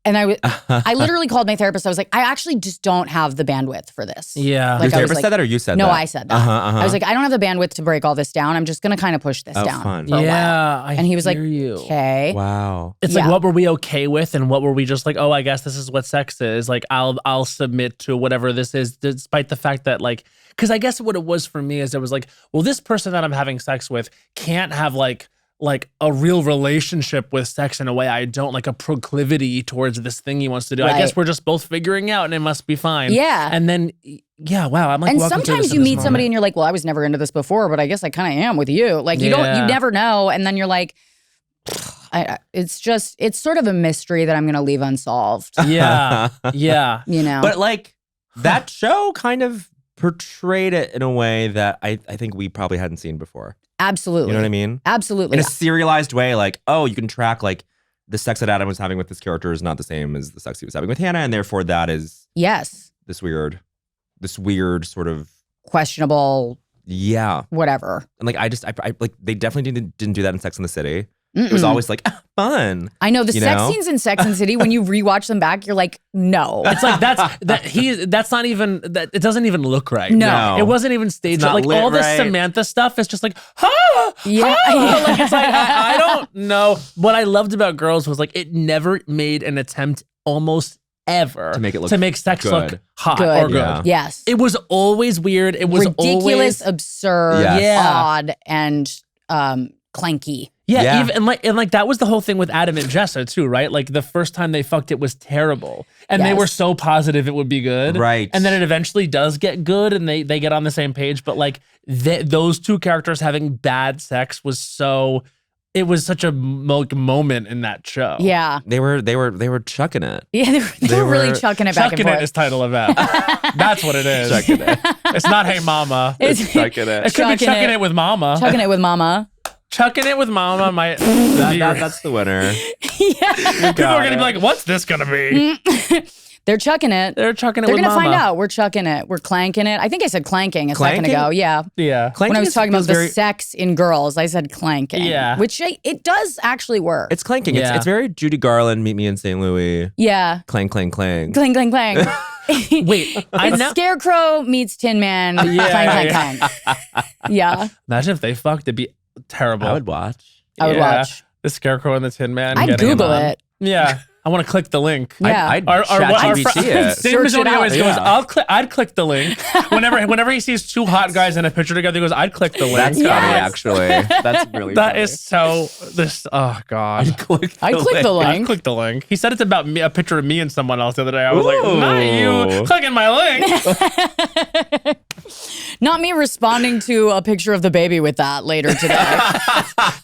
and I literally called my therapist. I was like, I actually just don't have the bandwidth for this. Yeah. Like, Your I was therapist like- said that, or you said No, that? I said that. Uh-huh. I was like, I don't have the bandwidth to break all this down. I'm just going to kind of push this Oh, down fun. for a while. Yeah. And he was like, hear you. okay. Wow. It's Yeah. like, what were we okay with, and what were we just like, oh, I guess this is what sex is. Like, I'll submit to whatever this is, despite the fact that like, because I guess what it was for me is it was like, well, this person that I'm having sex with can't have like a real relationship with sex in a way I don't, like a proclivity towards this thing he wants to do. I guess Right. we're just both figuring out, and it must be fine. Yeah. And then, yeah, wow. I'm like, And walking through sometimes this you in this meet somebody moment. and you're like, well, I was never into this before, but I guess I kind of am with you. Like you Yeah. never know. And then you're like, it's sort of a mystery that I'm going to leave unsolved, Yeah. Yeah. you know? But like that show kind of portrayed it in a way that I think we probably hadn't seen before. Absolutely. You know what I mean? Absolutely. In a serialized way, like, oh, you can track like the sex that Adam was having with this character is not the same as the sex he was having with Hannah, and therefore that is Yes. this weird sort of Questionable, yeah. whatever. And like I like they definitely didn't do that in Sex and the City. It was always like fun. I know the you sex know? scenes in Sex and the City, when you rewatch them back, you're like, no. It's like that's not even that. It doesn't even look right. No. It wasn't even staged. not Like lit all this right. Samantha stuff is just like, ha, Yeah. ha. Like it's like I don't know. What I loved about Girls was like it never made an attempt almost ever To make it look sex good. look hot Good. or good. Yeah. Yes. It was always weird. It was ridiculous, always absurd, Yes. Yeah. odd, and clanky. Yeah, Yeah. Even, and like that was the whole thing with Adam and Jessa too, right? Like the first time they fucked, it was terrible, and they Yes. were so positive it would be good, Right. And then it eventually does get good, and they get on the same page. But like those two characters having bad sex was it was such a moment in that show. Yeah. They were chucking it. Yeah, they were really chucking it back and Chucking forth. it is title of that. That's what it is. Chucking it. It's not Hey Mama. It's Chucking it. It could be Chucking Chucking it. It with Mama. chucking it with mama. Chucking It with Mama might. That's the winner. People are gonna be like, "What's this gonna be?" They're chucking it. They're chucking it They're with gonna Mama. find out. We're chucking it. We're clanking it. I think I said clanking a second Clanking? ago. Yeah. Yeah. When I was talking about the very, sex in girls, I said clanking. Yeah. Which it does actually work. it's clanking. Yeah. It's very Judy Garland, Meet Me in St. Louis. yeah. Clang, clang, clang. Clang, clang, clang. Wait, I It's know. Scarecrow meets Tin Man. Yeah, Clang, clang, clang. Yeah. Imagine if they fucked. It'd be terrible. I would watch. I would Yeah. watch. The Scarecrow and the Tin Man. I'd getting Google on. it. Yeah. I want to click the link. Yeah. I'd Our ChatGPT it. Sam Search it Mazzoni out. always goes, Yeah. I'd click the link. Whenever he sees two hot guys in a picture together, he goes, I'd click the link. That's Yes. funny, actually. That's really That funny. is so oh God. I'd click I clicked the I'd link. click the link. He said it's about me, a picture of me and someone else the other day. I was like, Ooh. not you clicking my link. Not me responding to a picture of the baby with that later today.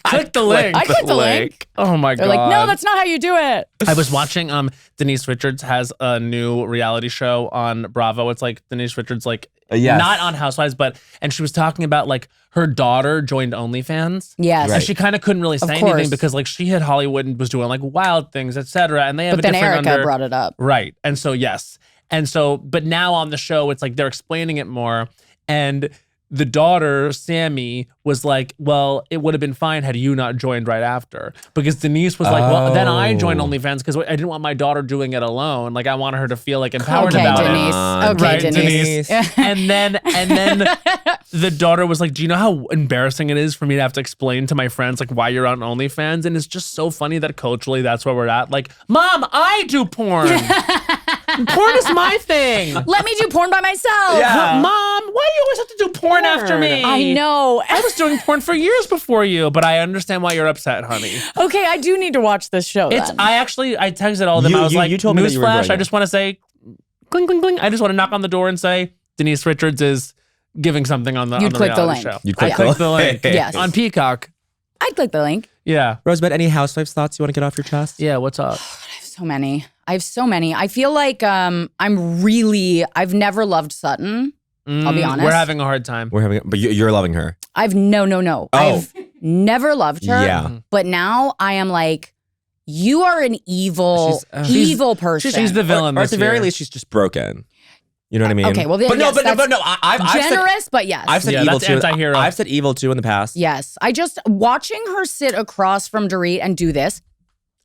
Click the link. I clicked the link. Oh my They're God. like, no, that's not how you do it. I was watching Denise Richards has a new reality show on Bravo. It's like Denise Richards Yes. not on Housewives, and she was talking about like her daughter joined OnlyFans. Yes. And she kind of couldn't really say course. anything because like she hit Hollywood and was doing like wild things, etc. And they have But a then different Erica brought it up. Right. And so yes. And so but now on the show it's like they're explaining it more, and the daughter, Sammy, was like, well, it would have been fine had you not joined right after. Because Denise was like, well, then I joined OnlyFans because I didn't want my daughter doing it alone. Like, I wanted her to feel like empowered Okay, about Denise. it. Okay, Right, Denise. And then the daughter was like, do you know how embarrassing it is for me to have to explain to my friends like why you're on OnlyFans? And it's just so funny that culturally that's where we're at. Like, Mom, I do porn. Porn is my thing. Let me do porn by myself. Mom, why do you always have to do porn after me? I know. I was doing porn for years before you, but I understand why you're upset, honey. Okay, I do need to watch this show then. I texted all of them. I was like, you told me that you were newsflash, enjoying I it. just want to say, cling, cling, cling. I just want to knock on the door and say, Denise Richards is giving something on the, You'd on the click the reality link. show. You'd I click clicked the the link. Yes. On Peacock. I'd click the link. Yeah. Rosebud, any Housewives thoughts you want to get off your chest? Yeah, what's up? So many. I have so many. I feel like I've never loved Sutton. I'll be honest. We're having a hard time. But you're loving her. No. I've never loved her. Yeah. But now I am like, you are an evil person. She's the villain Or at this the very year. least, she's just broken. You know what I mean? Okay, well, then, but no, yes, but no, that's but no. I've said, generous, but yes. I've said Yeah, evil that's too. anti-hero. I've said evil too in the past. Yes. I just, watching her sit across from Dorit and do this,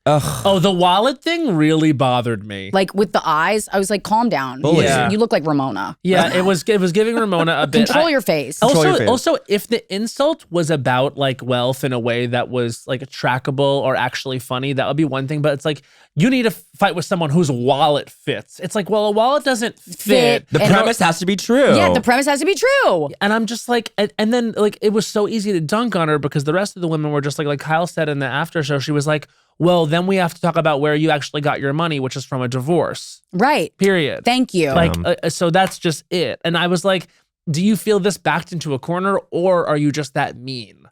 Ugh. Oh, the wallet thing really bothered me. like with the eyes, I was like, calm down. Bully. Yeah. You look like Ramona. Yeah, it was giving Ramona a bit. Control your face. Control your face. Also, if the insult was about like wealth in a way that was like trackable or actually funny, that would be one thing. But it's like you need to fight with someone whose wallet fits. It's like, well, a wallet doesn't fit. The And- premise has to be true. Yeah, the premise has to be true. And I'm just like, and then like it was so easy to dunk on her because the rest of the women were just like Kyle said in the after show, she was like, well, then we have to talk about where you actually got your money, which is from a divorce. Right. Period. Thank you. Like, so that's just it. And I was like, do you feel this backed into a corner or are you just that mean?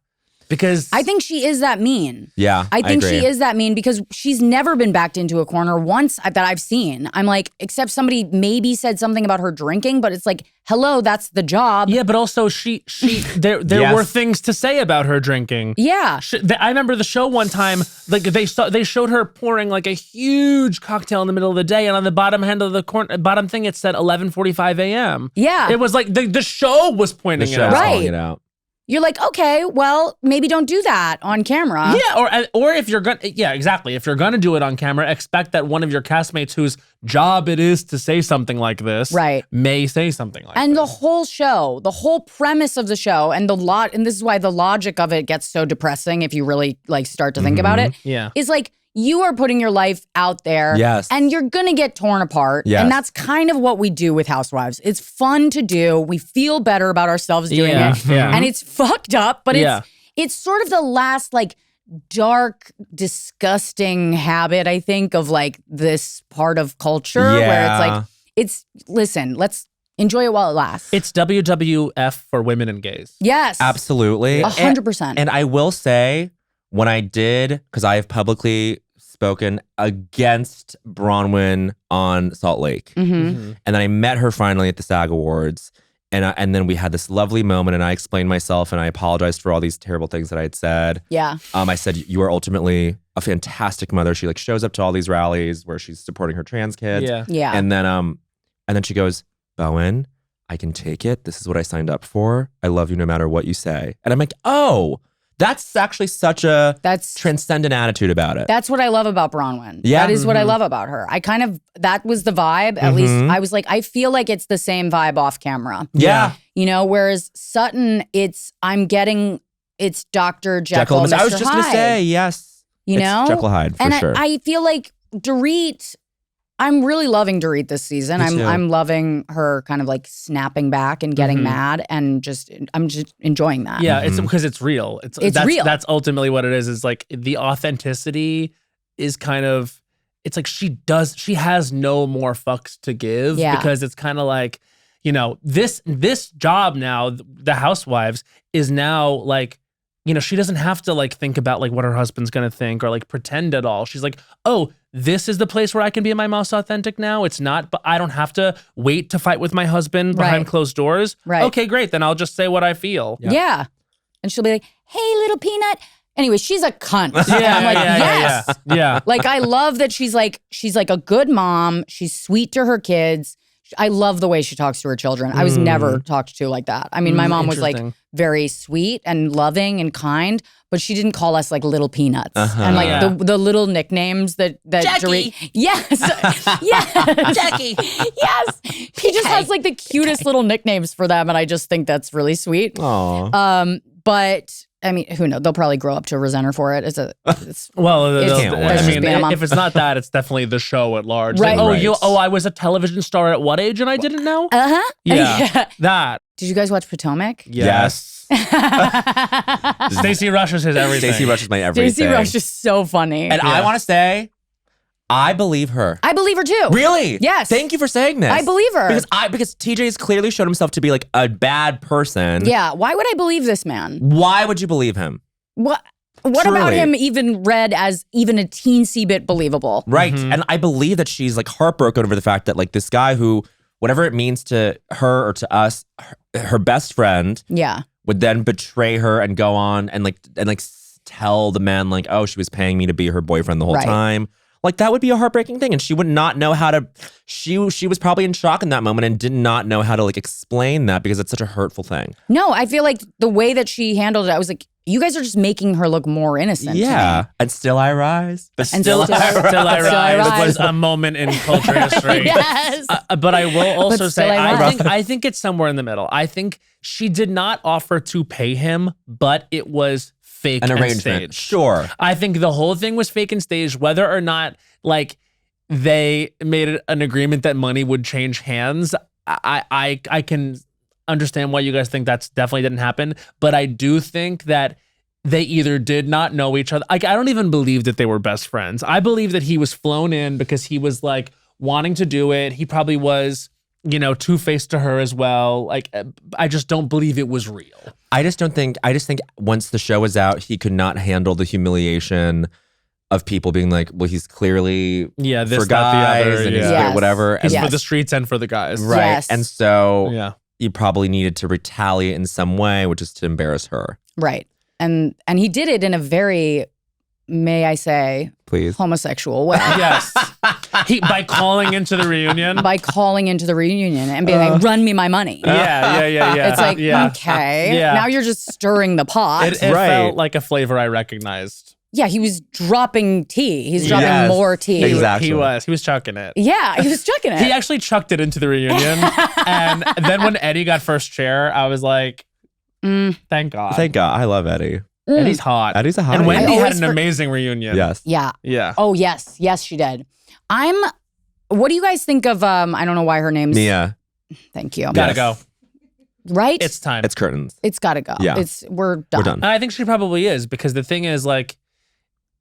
Because I think she is that mean. Yeah, I think agree. she is that mean because she's never been backed into a corner once that I've seen. I'm like, except somebody maybe said something about her drinking, but it's like, hello, that's the job. yeah, but also there Yes. were things to say about her drinking. Yeah. I remember the show one time, like they showed her pouring like a huge cocktail in the middle of the day, and on the bottom end of the bottom thing it said 11:45 a.m. Yeah. It was like the show was pointing The it show's out. Right. calling it out. You're like, okay, well, maybe don't do that on camera. Yeah, or if you're gonna, yeah, exactly. If you're gonna do it on camera, expect that one of your castmates whose job it is to say something like this, Right. may say something like And this. the whole show, the whole premise of the show, and and this is why the logic of it gets so depressing if you really like start to think about it, Yeah. is like you are putting your life out there. Yes. And you're gonna get torn apart. Yes. And that's kind of what we do with Housewives. It's fun to do. We feel better about ourselves doing Yeah, it. yeah. And it's fucked up, but Yeah. it's sort of the last like dark, disgusting habit, I think, of like this part of culture where it's like, listen, let's enjoy it while it lasts. It's WWF for women and gays. Yes. Absolutely. 100%. And I will say, when I did, because I have publicly spoken against Bronwyn on Salt Lake. And then I met her finally at the SAG Awards. And then we had this lovely moment, and I explained myself, and I apologized for all these terrible things that I had said. Yeah. I said, you are ultimately a fantastic mother. She like shows up to all these rallies where she's supporting her trans kids. Yeah. Yeah. And then she goes, Bowen, I can take it. This is what I signed up for. I love you no matter what you say. And I'm like, oh, that's actually such a transcendent attitude about it. That's what I love about Bronwyn. Yeah. That is what I love about her. That was the vibe. At least I was like, I feel like it's the same vibe off camera. Yeah. You know, whereas Sutton, it's Dr. Jekyll, Mr. Hyde. I was just going to say, yes. You know? It's Jekyll Hyde, for sure. I feel like Dorit, I'm really loving Dorit this season. I'm loving her kind of like snapping back and getting mad, and I'm just enjoying that. Yeah, it's because it's real. It's real. That's ultimately what it is like the authenticity is kind of, it's like she has no more fucks to give because it's kind of like, you know, this job now, the Housewives is now like, you know, she doesn't have to like think about like what her husband's gonna think or like pretend at all. She's like, oh, this is the place where I can be my most authentic now. It's not, but I don't have to wait to fight with my husband behind closed doors. Right. Okay, great. Then I'll just say what I feel. Yeah. And she'll be like, hey, little peanut. Anyway, she's a cunt. Yeah, I'm like, yes. Yeah. Like, I love that she's like a good mom. She's sweet to her kids. I love the way she talks to her children. I was never talked to like that. I mean, my mom was like very sweet and loving and kind, but she didn't call us like little peanuts. And like the little nicknames that Jackie. Yes. Yes. Jackie. Yes. He just has like the cutest little nicknames for them, and I just think that's really sweet. Aww. But I mean, who knows? They'll probably grow up to resent her for it. I mean, if it's not that, it's definitely the show at large. Right. Like, I was a television star at what age and I didn't know? Yeah. That. Did you guys watch Potomac? Yes. Stacey Rush is his everything. Stacey Rush is my everything. Stacey Rush is so funny. And I want to say, I believe her. I believe her too. Really? Yes. Thank you for saying this. I believe her. Because TJ has clearly shown himself to be like a bad person. Yeah. Why would I believe this man? Why would you believe him? What Truly. about him even read as even a teensy bit believable? Right. And I believe that she's like heartbroken over the fact that like this guy who, whatever it means to her or to us, her best friend would then betray her and go on and tell the man like, oh, she was paying me to be her boyfriend the whole time. Like, that would be a heartbreaking thing. And she would not know how to, she was probably in shock in that moment and did not know how to like explain that because it's such a hurtful thing. No, I feel like the way that she handled it, I was like, you guys are just making her look more innocent. Yeah. And still I rise. But Still I Rise was a moment in culture history. Yes. But I will also say, Rise. I think it's somewhere in the middle. I think she did not offer to pay him, but it was fake an and arrangement. staged. Sure. I think the whole thing was fake and staged, whether or not like they made an agreement that money would change hands. I can understand why you guys think that's definitely didn't happen, but I do think that they either did not know each other. Like, I don't even believe that they were best friends. I believe that he was flown in because he was like wanting to do it. He probably was, you know, two-faced to her as well. Like, I just don't believe it was real. I just think once the show was out, he could not handle the humiliation of people being like, well, he's clearly this, for guys that, the other, and yeah. he's whatever. He's And for the streets and for the guys. right. Yes. And so Yeah. he probably needed to retaliate in some way, which is to embarrass her. Right. And he did it in a very, may I say, Please. homosexual way. Yes. By calling into the reunion. By calling into the reunion and being like, run me my money. Yeah. It's like, okay. Yeah. Now you're just stirring the pot. It felt like a flavor I recognized. Yeah, he was dropping tea. He's dropping more tea. Exactly. He was chucking it. Yeah, he was chucking it. He actually chucked it into the reunion. And then when Eddie got first chair, I was like, thank God. Thank God. I love Eddie. Eddie's hot. Eddie's a hot. And Wendy I had always an amazing reunion. Yes. Yeah. Yeah. Oh, yes. Yes, she did. What do you guys think of, I don't know why her name's. Mia. Thank you. Gotta go. Right? It's time. It's curtains. It's gotta go. Yeah. We're done. We're done. I think she probably is, because the thing is, like,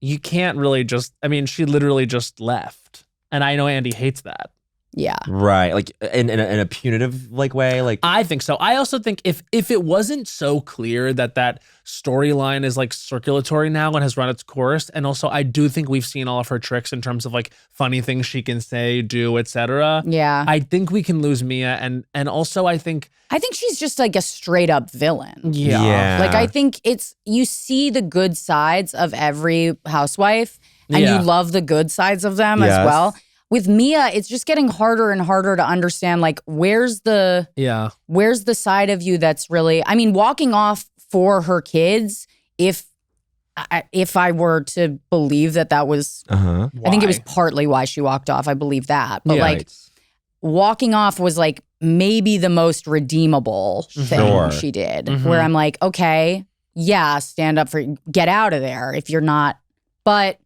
you can't really just, I mean, she literally just left. And I know Andy hates that. Yeah. Right. Like in a punitive like way. Like I think so. I also think if it wasn't so clear that storyline is like circulatory now and has run its course, and also I do think we've seen all of her tricks in terms of like funny things she can say, do, etc. Yeah. I think we can lose Mia, and also I think she's just like a straight up villain. yeah. Like I think you see the good sides of every housewife and you love the good sides of them as well. With Mia, it's just getting harder and harder to understand, like, where's the side of you that's really, I mean, walking off for her kids, if I were to believe that was, I think it was partly why she walked off. I believe that. But like, walking off was like maybe the most redeemable thing she did, where I'm like, okay, yeah, stand up for, get out of there if you're not, but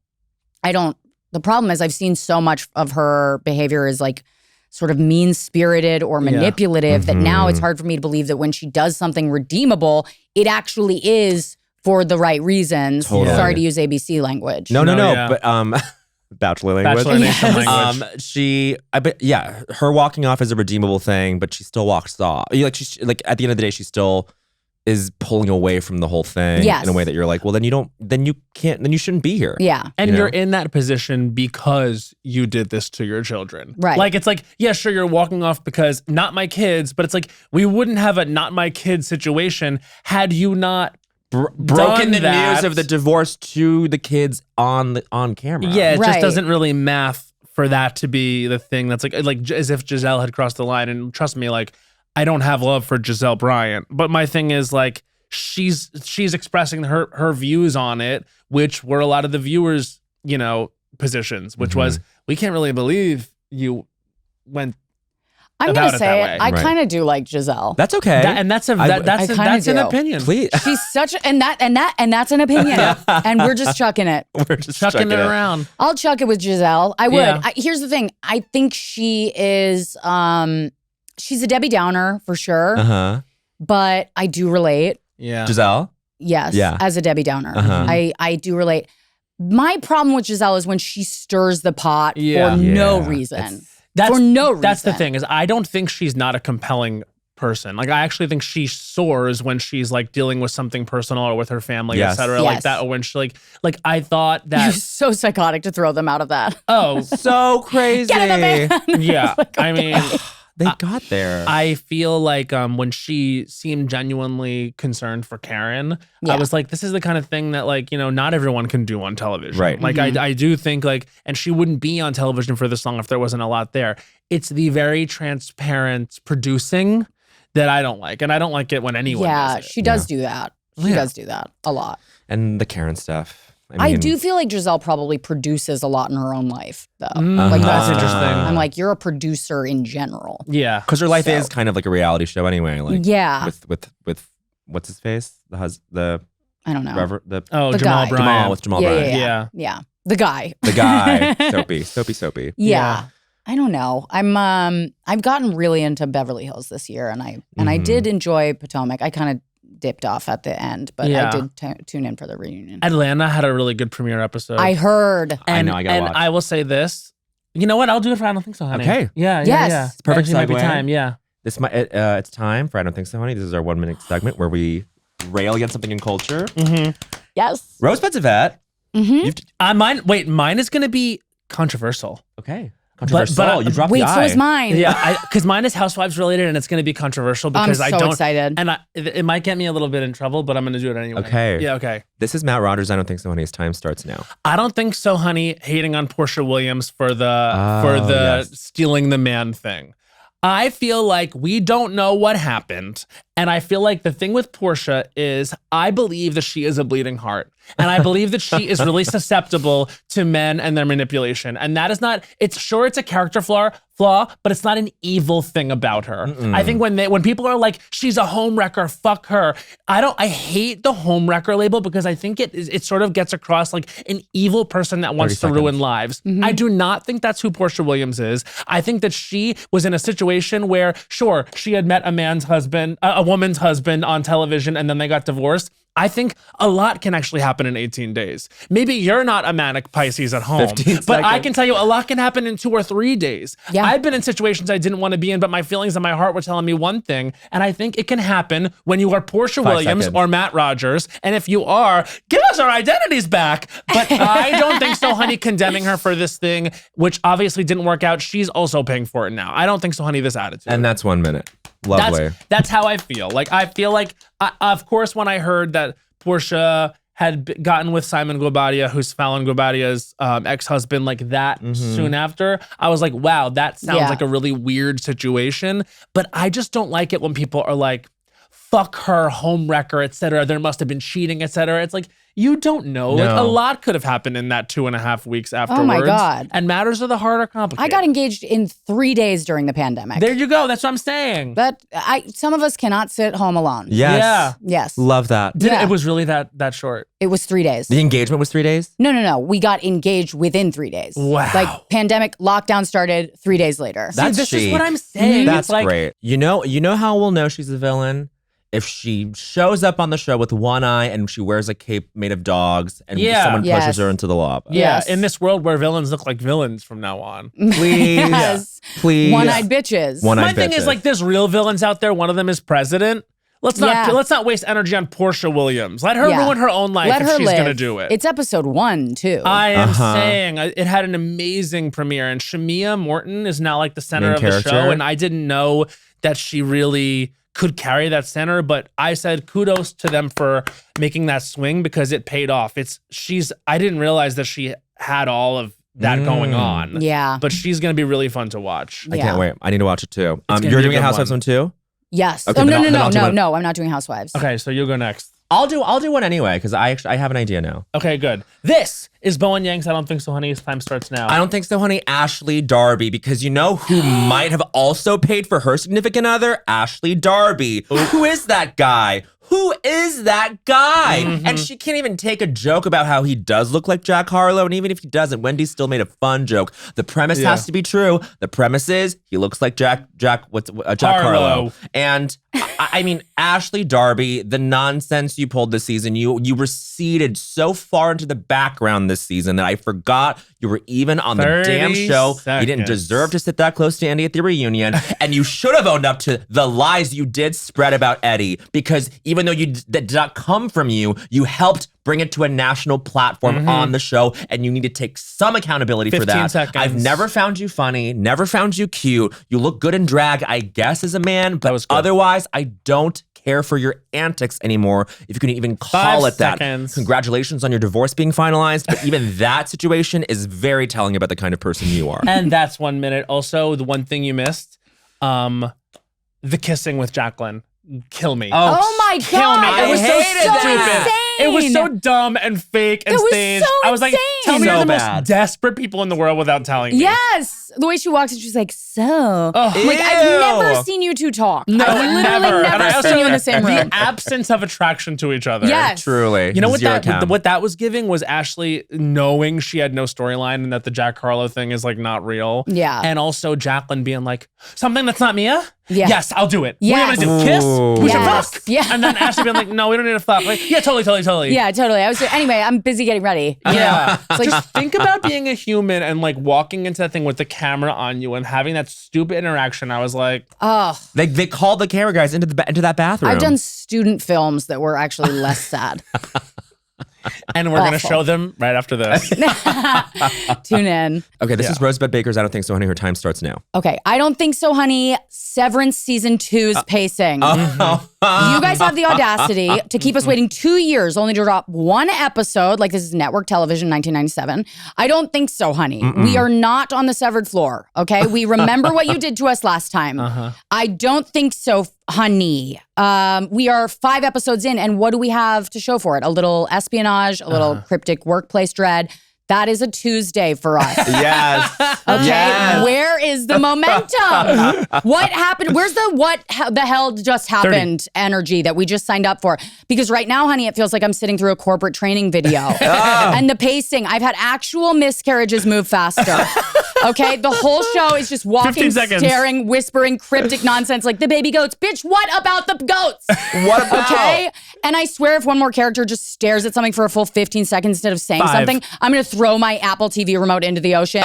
the problem is I've seen so much of her behavior is like sort of mean-spirited or manipulative that now it's hard for me to believe that when she does something redeemable, it actually is for the right reasons. Totally. Sorry to use ABC language. No, but bachelor language. Bachelor nation language. Her walking off is a redeemable thing, but she still walks off. Like at the end of the day, she still is pulling away from the whole thing in a way that you're like, well, then you shouldn't be here. Yeah. And you're in that position because you did this to your children. Right. Like, it's like, yeah, sure, you're walking off because not my kids, but it's like, we wouldn't have a not my kids situation had you not broken the that. news of the divorce to the kids on camera. Yeah, it just doesn't really math for that to be the thing that's like as if Giselle had crossed the line. And trust me, like, I don't have love for Giselle Bryant, but my thing is like she's expressing her views on it, which were a lot of the viewers, positions, which was, we can't really believe you went. I'm about gonna say it I kind of do like Giselle. That's okay. That's an opinion. Please. She's such and that's an opinion. And we're just chucking it. We're just chucking it around. I'll chuck it with Giselle. I would. Yeah. Here's the thing. I think she is she's a Debbie Downer for sure. But I do relate. Yeah. Giselle? Yes. Yeah. As a Debbie Downer. I do relate. My problem with Giselle is when she stirs the pot for no reason. For no reason. That's the thing, is I don't think she's not a compelling person. Like, I actually think she soars when she's like dealing with something personal or with her family, et cetera, like that. Or when she like I thought that. You're so psychotic to throw them out of that. Oh, so crazy. Get in the van. Yeah. I mean, they got there. I feel like when she seemed genuinely concerned for Karen, I was like, this is the kind of thing that like, not everyone can do on television. Right. Like I do think like, and she wouldn't be on television for this long if there wasn't a lot there. It's the very transparent producing that I don't like. And I don't like it when anyone does it. She does do that. She does do that a lot. And the Karen stuff. I do feel like Giselle probably produces a lot in her own life, though. Like that's interesting. I'm like, you're a producer in general. Yeah, because her life is kind of like a reality show anyway. Like, with what's his face, the I don't know. The Jamal guy. Bryant. Jamal Bryant. Yeah. The guy. Soapy. Yeah. I don't know. I've gotten really into Beverly Hills this year, and I did enjoy Potomac. I kind of dipped off at the end, but I did tune in for the reunion. Atlanta had a really good premiere episode. I heard. And, I gotta watch. I will say this. You know what? I'll do it for I Don't Think So, Honey. Okay. Yeah. It's perfect Actually, might be segue. time. Yeah. It's time for I Don't Think So, Honey. This is our 1 minute segment where we rail against something in culture. Yes. Rosebud's a vet. Mine is going to be controversial. Okay. Controversial. But you dropped wait, the so I. is mine. Yeah, because mine is Housewives related, and it's going to be controversial because I'm I don't. excited. And it might get me a little bit in trouble, but I'm going to do it anyway. Okay. Yeah. Okay. This is Matt Rogers. I Don't Think So, Honey. His time starts now. I Don't Think So, Honey. Hating on Porsha Williams for the stealing the man thing. I feel like we don't know what happened. And I feel like the thing with Porsha is I believe that she is a bleeding heart. And I believe that she is really susceptible to men and their manipulation. And that is not, it's a character flaw, but it's not an evil thing about her. I think when people are like, she's a homewrecker, fuck her. I hate the homewrecker label because I think it sort of gets across like an evil person that wants to ruin lives. I do not think that's who Porsha Williams is. I think that she was in a situation where, sure, she had met a woman's husband on television and then they got divorced. I think a lot can actually happen in 18 days. Maybe you're not a manic Pisces at home, 15 but I seconds. can tell you a lot can happen in 2 or 3 days. Yeah. I've been in situations I didn't want to be in, but my feelings and my heart were telling me one thing. And I think it can happen when you are Porsha Williams seconds. or Matt Rogers. And if you are, give us our identities back. But I don't think so, honey, condemning her for this thing, which obviously didn't work out. She's also paying for it now. I don't think so, honey, this attitude. And that's 1 minute. Lovely. That's how I feel. Like, I feel like, of course, when I heard that Porsha had gotten with Simon Guobadia, who's Fallon Guobadia's ex-husband, like that soon after, I was like, wow, that sounds Yeah. like a really weird situation. But I just don't like it when people are like, fuck her, homewrecker, etc. There must have been cheating, etc. It's like, you don't know. Like, a No. lot could have happened in that 2.5 weeks afterwards. Oh my God. And matters of the heart are complicated. I got engaged in 3 days during the pandemic. There you go. That's what I'm saying. But some of us cannot sit home alone. Yes. Yeah. Yes. Love that. Yeah. It was really that short. It was 3 days. The engagement was 3 days? No. We got engaged within 3 days. Wow. Like pandemic lockdown started 3 days later. That's this is chic. what I'm saying. That's It's like, great. You know how we'll know she's a villain? If she shows up on the show with one eye and she wears a cape made of dogs and Yeah. someone pushes Yes. her into the lava. Yeah, Yes. in this world where villains look like villains from now on. Please. Yes. Please. One-eyed bitches. One-eyed My thing is, bitches. like, there's real villains out there. One of them is president. Let's Yeah. not waste energy on Porsha Williams. Let her Yeah. ruin her own life Let if her she's live. gonna do it. It's episode 1 too. I am Uh-huh. saying it had an amazing premiere, and Shamia Morton is now like the center Main of the character. show, and I didn't know that she really could carry that center, but I said kudos to them for making that swing because it paid off. I didn't realize that she had all of that going on. Yeah. But she's gonna be really fun to watch. I Yeah. can't wait. I need to watch it too. gonna You're be a doing a good Housewives one. one too? Yes. Okay, Oh, then no, I'll do one. no. I'm not doing Housewives. Okay, so you'll go next. I'll do one anyway because I have an idea now. Okay, good. This is Bowen Yang's I Don't Think So, Honey. Time starts now. I don't think so, honey. Ashley Darby, because you know who might have also paid for her significant other? Ashley Darby. Who is that guy? Who is that guy? And she can't even take a joke about how he does look like Jack Harlow. And even if he doesn't, Wendy still made a fun joke. The premise has to be true. The premise is he looks like Jack Harlow. And I mean, Ashley Darby, the nonsense you pulled this season, you receded so far into the background this season that I forgot you were even on the 30 damn show. You didn't seconds. deserve to sit that close to Andy at the reunion. And you should have owned up to the lies you did spread about Eddie, because even though that did not come from you, you helped bring it to a national platform on the show, and you need to take some accountability for 15 that. seconds. I've never found you funny, never found you cute. You look good in drag, I guess, as a man, but was good. otherwise, I don't care for your antics anymore, if you can even call 5 it that. seconds. Congratulations on your divorce being finalized, but even that situation is very telling about the kind of person you are. And that's 1 minute. Also, the one thing you missed, the kissing with Jacqueline. Kill me. Oh my Kill God. me. It was so hated that. stupid. It was so dumb and fake and It was staged. so I was like, insane. tell me So you're the bad. most desperate people in the world without telling me. Yes. The way she walks and she's like, so. Oh. I'm like, I've Ew. never seen you two talk. No, I've literally And I never also- seen you in the same room. The absence of attraction to each other. Yes. Truly. You know what Zero that count. what that was giving was Ashley knowing she had no storyline and that the Jack Harlow thing is like not real. Yeah. And also Jacqueline being like, something that's not Mia? Yeah. Yes, I'll do it. Yes. What are you gonna do? Kiss? Ooh. We should Yes. fuck. Yeah. And then Ashley being like, no, we don't need to fuck. Like, yeah, totally. Yeah, totally. Anyway, I'm busy getting ready. Yeah. It's like, Just think about being a human and like walking into that thing with the camera on you and having that stupid interaction. I was like, oh, They called the camera guys into that bathroom. I've done student films that were actually less sad. and we're gonna Awful. show them right after this. Tune in. Okay, this is Rosebud Baker's I Don't Think So, Honey. Her time starts now. Okay, I don't think so, honey. Severance season 2's pacing. You guys have the audacity to keep us waiting 2 years only to drop one episode. Like, this is network television, 1997. I don't think so, honey. We are not on the severed floor, okay? We remember what you did to us last time. I don't think so, honey. We are 5 episodes in, and what do we have to show for it? A little espionage, a little cryptic workplace dread. That is a Tuesday for us. Yes. Okay, Yes. where is the momentum? What happened? Where's the the hell just happened energy that we just signed up for? Because right now, honey, it feels like I'm sitting through a corporate training video. And the pacing, I've had actual miscarriages move faster. Okay, the whole show is just walking, 15 seconds. staring, whispering cryptic nonsense like the baby goats. Bitch, what about the goats? What about? Okay, And I swear if one more character just stares at something for a full 15 seconds instead of saying 5. something, I'm going to throw my Apple TV remote into the ocean.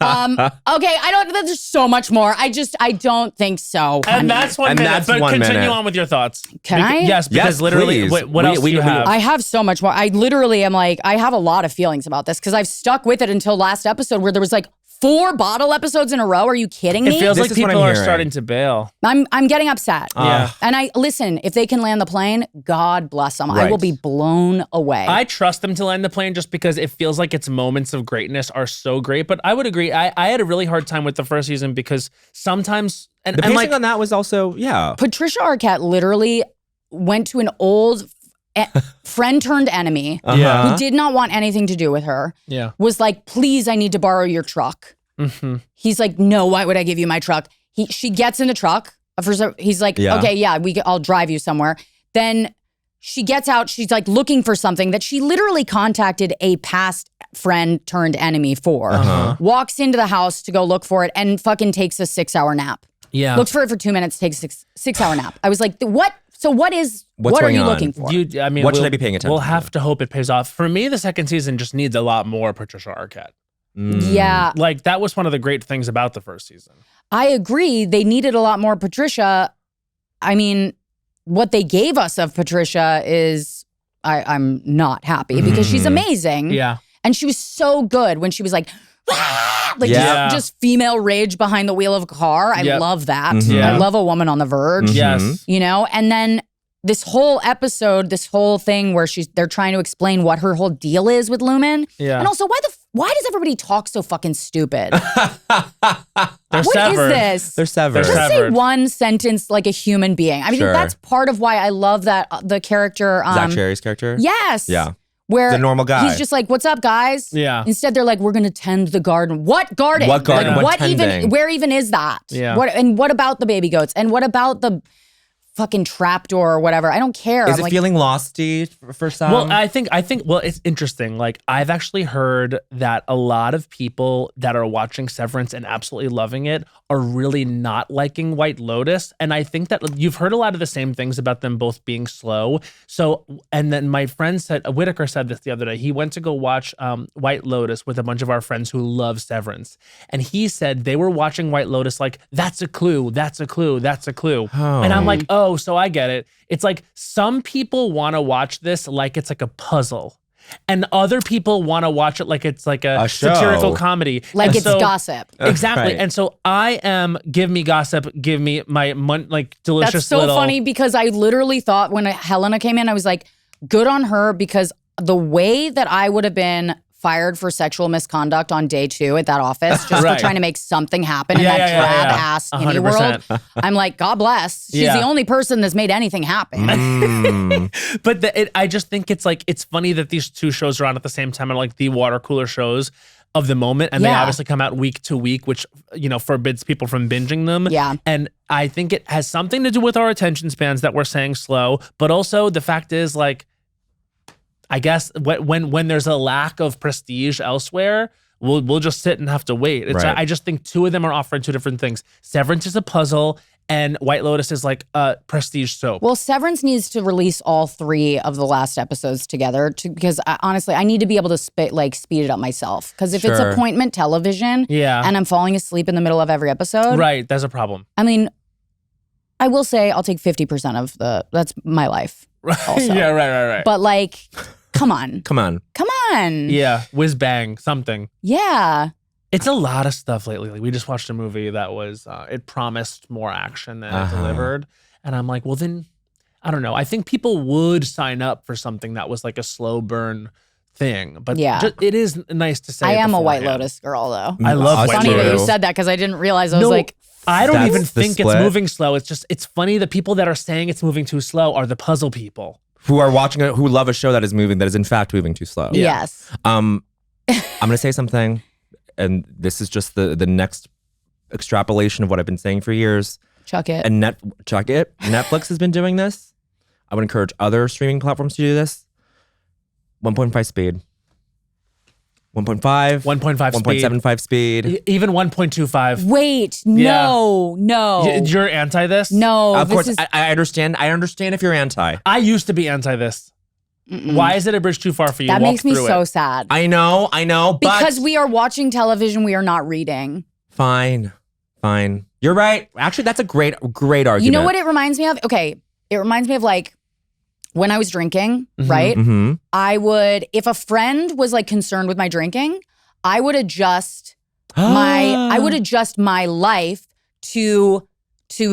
Okay, there's so much more. I don't think so. Honey. And that's 1 And minute. that's But 1 continue minute. on with your thoughts. Can I? Yes, because Yes, literally, please. what else do you have? I have so much more. I literally am like, I have a lot of feelings about this because I've stuck with it until last episode where there was like 4 bottle episodes in a row. Are you kidding me? It feels This like is what people I'm are hearing. starting to bail. I'm getting upset. Yeah. And listen, if they can land the plane, God bless them. I will Right. be blown away. I trust them to land the plane just because it feels like its moments of greatness are so great. But I would agree. I had a really hard time with the first season because sometimes The pacing on that was also, Patricia Arquette literally went to an old friend turned enemy Yeah. who did not want anything to do with her. Yeah. Was like, please, I need to borrow your truck. Mm-hmm. He's like, no, why would I give you my truck? She gets in the truck. He's like, Yeah. okay, yeah, I'll drive you somewhere. Then she gets out. She's like looking for something that she literally contacted a past friend turned enemy for. Walks into the house to go look for it and fucking takes a 6-hour nap. Yeah. Looks for it for 2 minutes, takes a 6-hour nap. I was like, what? So what are going you on? looking for? What should I be paying attention We'll to? have to hope it pays off. For me, the second season just needs a lot more Patricia Arquette. Yeah, Like, that was one of the great things about the first season. I agree. They needed a lot more Patricia. I mean, what they gave us of Patricia is, I'm not happy because she's amazing. Yeah. And she was so good when she was like, "Ah!" like Yeah. just female rage behind the wheel of a car. I Yep. love that. Yeah. I love a woman on the verge. Yes. You know, and then this whole episode, this whole thing where they're trying to explain what her whole deal is with Lumen. Yeah. And also, why does everybody talk so fucking stupid? They're What is severed. this? They're severed. They're Just say severed. one sentence like a human being. I mean, Sure. that's part of why I love that the character. Zach Cherry's character? Yes. Yeah. Where The normal guy. He's just like, "What's up, guys?" Yeah. Instead, they're like, "We're gonna tend the garden." What garden? What garden? Like, What what even? tending? Where even is that? Yeah. What about the baby goats? And what about the fucking trapdoor or whatever? I don't care. Is I'm it like, feeling losty for some? Well, I think, well, it's interesting. Like, I've actually heard that a lot of people that are watching Severance and absolutely loving it are really not liking White Lotus. And I think that you've heard a lot of the same things about them both being slow. So, and then my friend said, Whitaker said this the other day. He went to go watch White Lotus with a bunch of our friends who love Severance. And he said they were watching White Lotus like, that's a clue, that's a clue, that's a clue. Oh. And I'm like, oh, so I get it. It's like some people want to watch this like it's like a puzzle. And other people want to watch it like it's like a show. satirical comedy. like And it's so- gossip. Exactly. Right. And so I am, give me gossip, give me my like delicious That's so little. funny because I literally thought when Helena came in, I was like, good on her because the way that I would have been fired for sexual misconduct on day 2 at that office just Right. for trying to make something happen in Yeah, that yeah, yeah, drab yeah. ass skinny world. 100%. I'm like, God bless. She's Yeah. the only person that's made anything happen. But I just think it's like, it's funny that these two shows are on at the same time and like the water cooler shows of the moment. And they Yeah. obviously come out week to week, which, forbids people from binging them. Yeah. And I think it has something to do with our attention spans that we're saying slow. But also the fact is like, I guess when there's a lack of prestige elsewhere, we'll just sit and have to wait. It's Right. I just think two of them are offering two different things. Severance is a puzzle, and White Lotus is like a prestige soap. Well, Severance needs to release all 3 of the last episodes together because honestly, I need to be able to speed it up myself. Because if it's Sure. appointment television Yeah. and I'm falling asleep in the middle of every episode, Right, that's a problem. I mean, I will say I'll take 50% of that's my life. Also. Yeah, right. But like, come on. Come on. Come on. Yeah, whiz bang, something. Yeah. It's a lot of stuff lately. Like we just watched a movie that was, it promised more action than it delivered. And I'm like, well then, I don't know. I think people would sign up for something that was like a slow burn thing. But Yeah. it is nice to say I it am a White beforehand. Lotus girl though. I love Us White Funny that you Lotus. said that because I didn't realize I was No, like, I don't That's even the think split. it's moving slow. It's just, it's funny the people that are saying it's moving too slow are the puzzle people. Who are watching it, who love a show that is moving, that is in fact moving too slow. yes. I'm gonna say something, and this is just the next extrapolation of what I've been saying for years. Chuck it. And Netflix has been doing this. I would encourage other streaming platforms to do this. 1.5 speed. 1.5. 1.5 speed. 1.75 speed. Even 1.25. Wait, Yeah. no. You're anti this? No, Of this course, is I understand. I understand if you're anti. I used to be anti this. Why is it a bridge too far for you? that Walk makes me through so it. sad. I know, but Because we are watching television, we are not reading. fine. You're right. Actually, that's a great argument. You know what it reminds me of? Okay, it reminds me of like when I was drinking, right? Mm-hmm. I would, if a friend was like concerned with my drinking, I would adjust my life to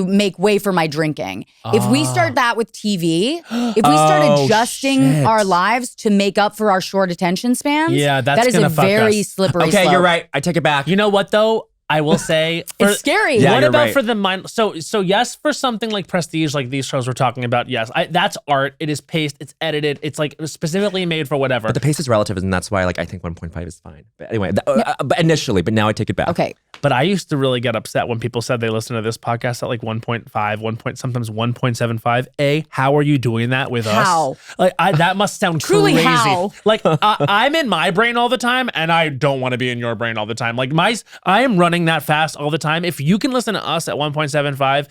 make way for my drinking. If we start that with TV, if we start adjusting our lives to make up for our short attention spans, Yeah, that's that is gonna a fuck very us. slippery Okay, slope. you're right. I take it back. You know what though? I will say It's scary. Yeah, what you're about right. for the mind? So yes, for something like prestige, like these shows we're talking about, yes, that's art. It is paced. It's edited. It's like specifically made for whatever. But the pace is relative, and that's why like I think 1.5 is fine. But anyway, but initially, but now I take it back. Okay. But I used to really get upset when people said they listen to this podcast at like 1.5, sometimes 1.75. How are you doing that with How? us? Like that must sound Truly, crazy. how? Like I'm in my brain all the time, and I don't want to be in your brain all the time. Like I am running that fast all the time. If you can listen to us at 1.75,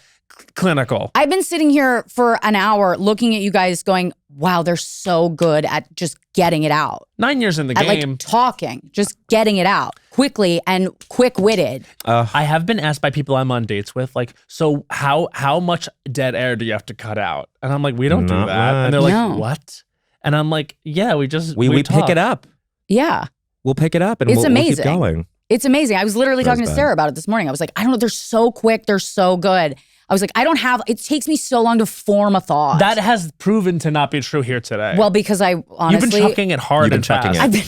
clinical. I've been sitting here for an hour looking at you guys going, wow, they're so good at just getting it out. 9 years in the At game. like talking, just getting it out quickly and quick-witted. I have been asked by people I'm on dates with, like, so how much dead air do you have to cut out? And I'm like, we don't do Not that. And they're like, No. what? And I'm like, yeah, we we talk. pick it up. Yeah. We'll pick it up, and It's we'll keep amazing. going. It's amazing. I was literally talking to Rosebud. Sarah about it this morning. I was like, I don't know, they're so quick, they're so good. I was like, it takes me so long to form a thought. That has proven to not be true here today. well, because I honestly, you've been chucking it hard You've been and chucking fast. it. I've been,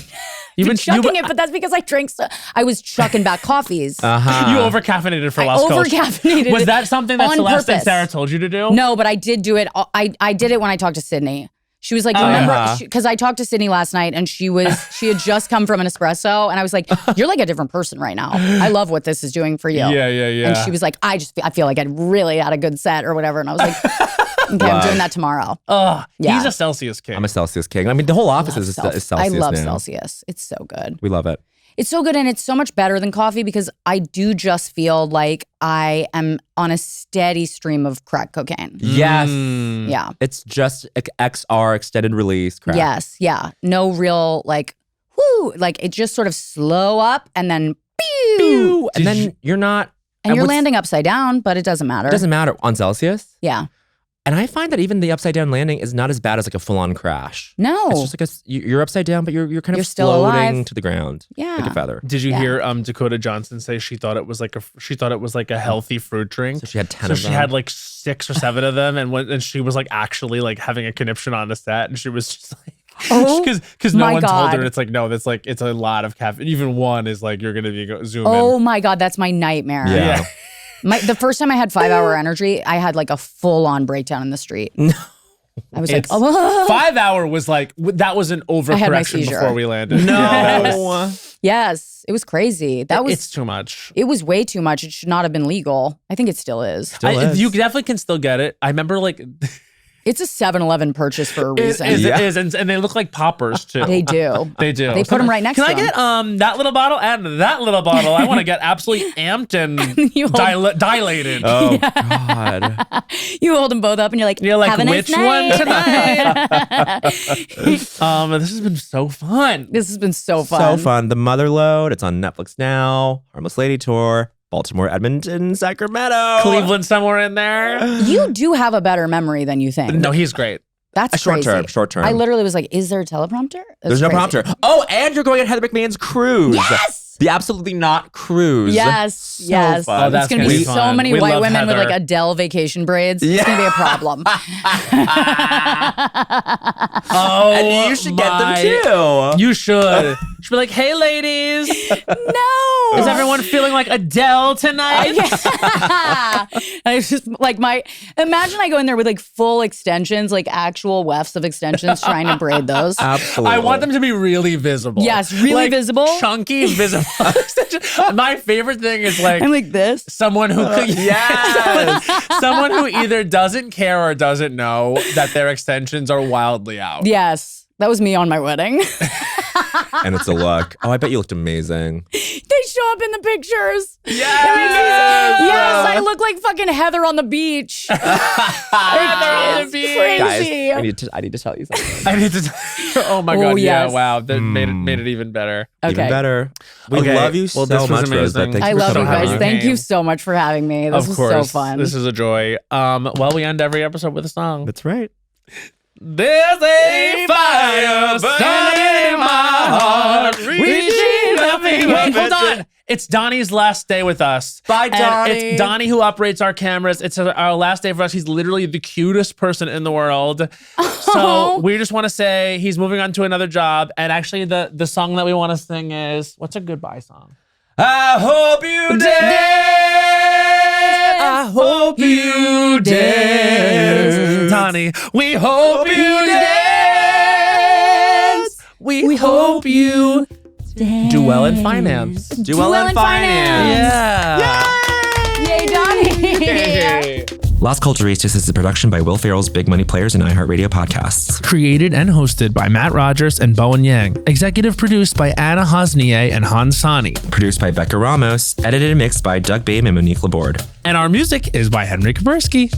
You've been been- chucking you- it, but that's because I drank so. I was chucking back coffees. Uh-huh. You over-caffeinated for I Las Culturistas. over-caffeinated Was it that something that on Celeste and purpose. Sarah told you to do? No, but I did do it. I did it when I talked to Sydney. She was like, remember, because I talked to Sydney last night and she had just come from an espresso and I was like, you're like a different person right now. I love what this is doing for you. Yeah. And she was like, I feel like I really had a good set or whatever. And I was like, okay, I'm doing that tomorrow. Yeah. Yeah. He's a Celsius king. I'm a Celsius king. I mean, the whole office is Celsius I love now. Celsius. It's so good. We love it. It's so good and it's so much better than coffee because I do just feel like I am on a steady stream of crack cocaine. Yes. Yeah. It's just XR, extended release crap. Yes. Yeah. No real like, whoo, like it just sort of slow up and then pew. And then you're not. And you're what's- landing upside down, but it doesn't matter. It doesn't matter on Celsius. Yeah. And I find that even the upside down landing is not as bad as like a full on crash. No. It's just like you're upside down, but you're kind You're of still floating alive. to the ground Yeah. like a feather. Did you Yeah. hear Dakota Johnson say she thought it was like a healthy fruit drink? So she had 10 So of she them. had like 6 or 7 of them, and she was like actually like having a conniption on the set, and she was just like, Oh, because no my one told her. God. It's like no, that's like it's a lot of caffeine. Even one is like you're gonna be zooming. Oh my God, that's my nightmare. Yeah. The first time I had 5 hour energy, I had like a full on breakdown in the street. No. I was like, It's- oh, 5 hour was like that was an had my overcorrection seizure. before we landed. No. Yeah, that was- yes, it was crazy. it's too much. It was way too much. It should not have been legal. I think it still is. Still is. You definitely can still get it. I remember like It's a 7-Eleven purchase for a it reason. is, and they look like poppers too. They do. They do. They put them right next Can to I get that little bottle and that little bottle? I want to get absolutely amped and You hold- dilated. Oh, God. You hold them both up and you're like, You're like, have a nice which one night." This has been so fun. This has been so fun. So fun. The Mother Lode. It's on Netflix now. Harmless Lady Tour. Baltimore, Edmonton, Sacramento. Cleveland somewhere in there. You do have a better memory than you think. No, he's great. That's Short crazy. term. I literally was like, is there a teleprompter? That's There's no crazy. prompter. Oh, and you're going on Heather McMahon's cruise. Yes! The Absolutely Not cruise. Yes, So yes. fun. Oh, that's it's gonna gonna be be so fun. many We white love women with Heather. like Adele vacation braids. It's Yeah. gonna be a problem. Oh, And you should get them too. You should. Should be like, hey, ladies. No. Is everyone feeling like Adele tonight? I was just like imagine I go in there with like full extensions, like actual wefts of extensions, trying to braid those. Absolutely. I want them to be really visible. Yes, really Like, visible. Chunky, visible. My favorite thing is like I'm like this. someone who could, yes. someone who either doesn't care or doesn't know that their extensions are wildly out. Yes. That was me on my wedding. and it's a look. Oh, I bet you looked amazing. They show up in the pictures. Yes! Yes, I look like fucking Heather on the beach. It's crazy. Guys, I need to tell you something. I need to. Oh my god! yes. Yeah, wow. That made it even better. Okay. Even better. We Okay. love you Well, so this was much, amazing. Rosebud. Thank I you for love you coming having guys. you. Thank you so much for having me. This Of was course, so fun. This is a joy. Well, we end every episode with a song. That's right. There's a fire burning in my heart, reaching up. Wait, hold on. It's Donnie's last day with us. Bye, And Donnie. It's Donnie who operates our cameras. It's our last day for us. He's literally the cutest person in the world. So we just want to say he's moving on to another job. And actually, the song that we want to sing is, what's a goodbye song? I hope you dance. I hope you dance. Donnie, we hope you dance. We hope you do well in finance. Do well in finance. Yeah. Yay, Donnie. Las Culturistas is a production by Will Ferrell's Big Money Players and iHeartRadio podcasts. Created and hosted by Matt Rogers and Bowen Yang. Executive produced by Anna Hosnier and Hans Sani. Produced by Becca Ramos. Edited and mixed by Doug Babe and Monique Laborde. And our music is by Henry Kaburski.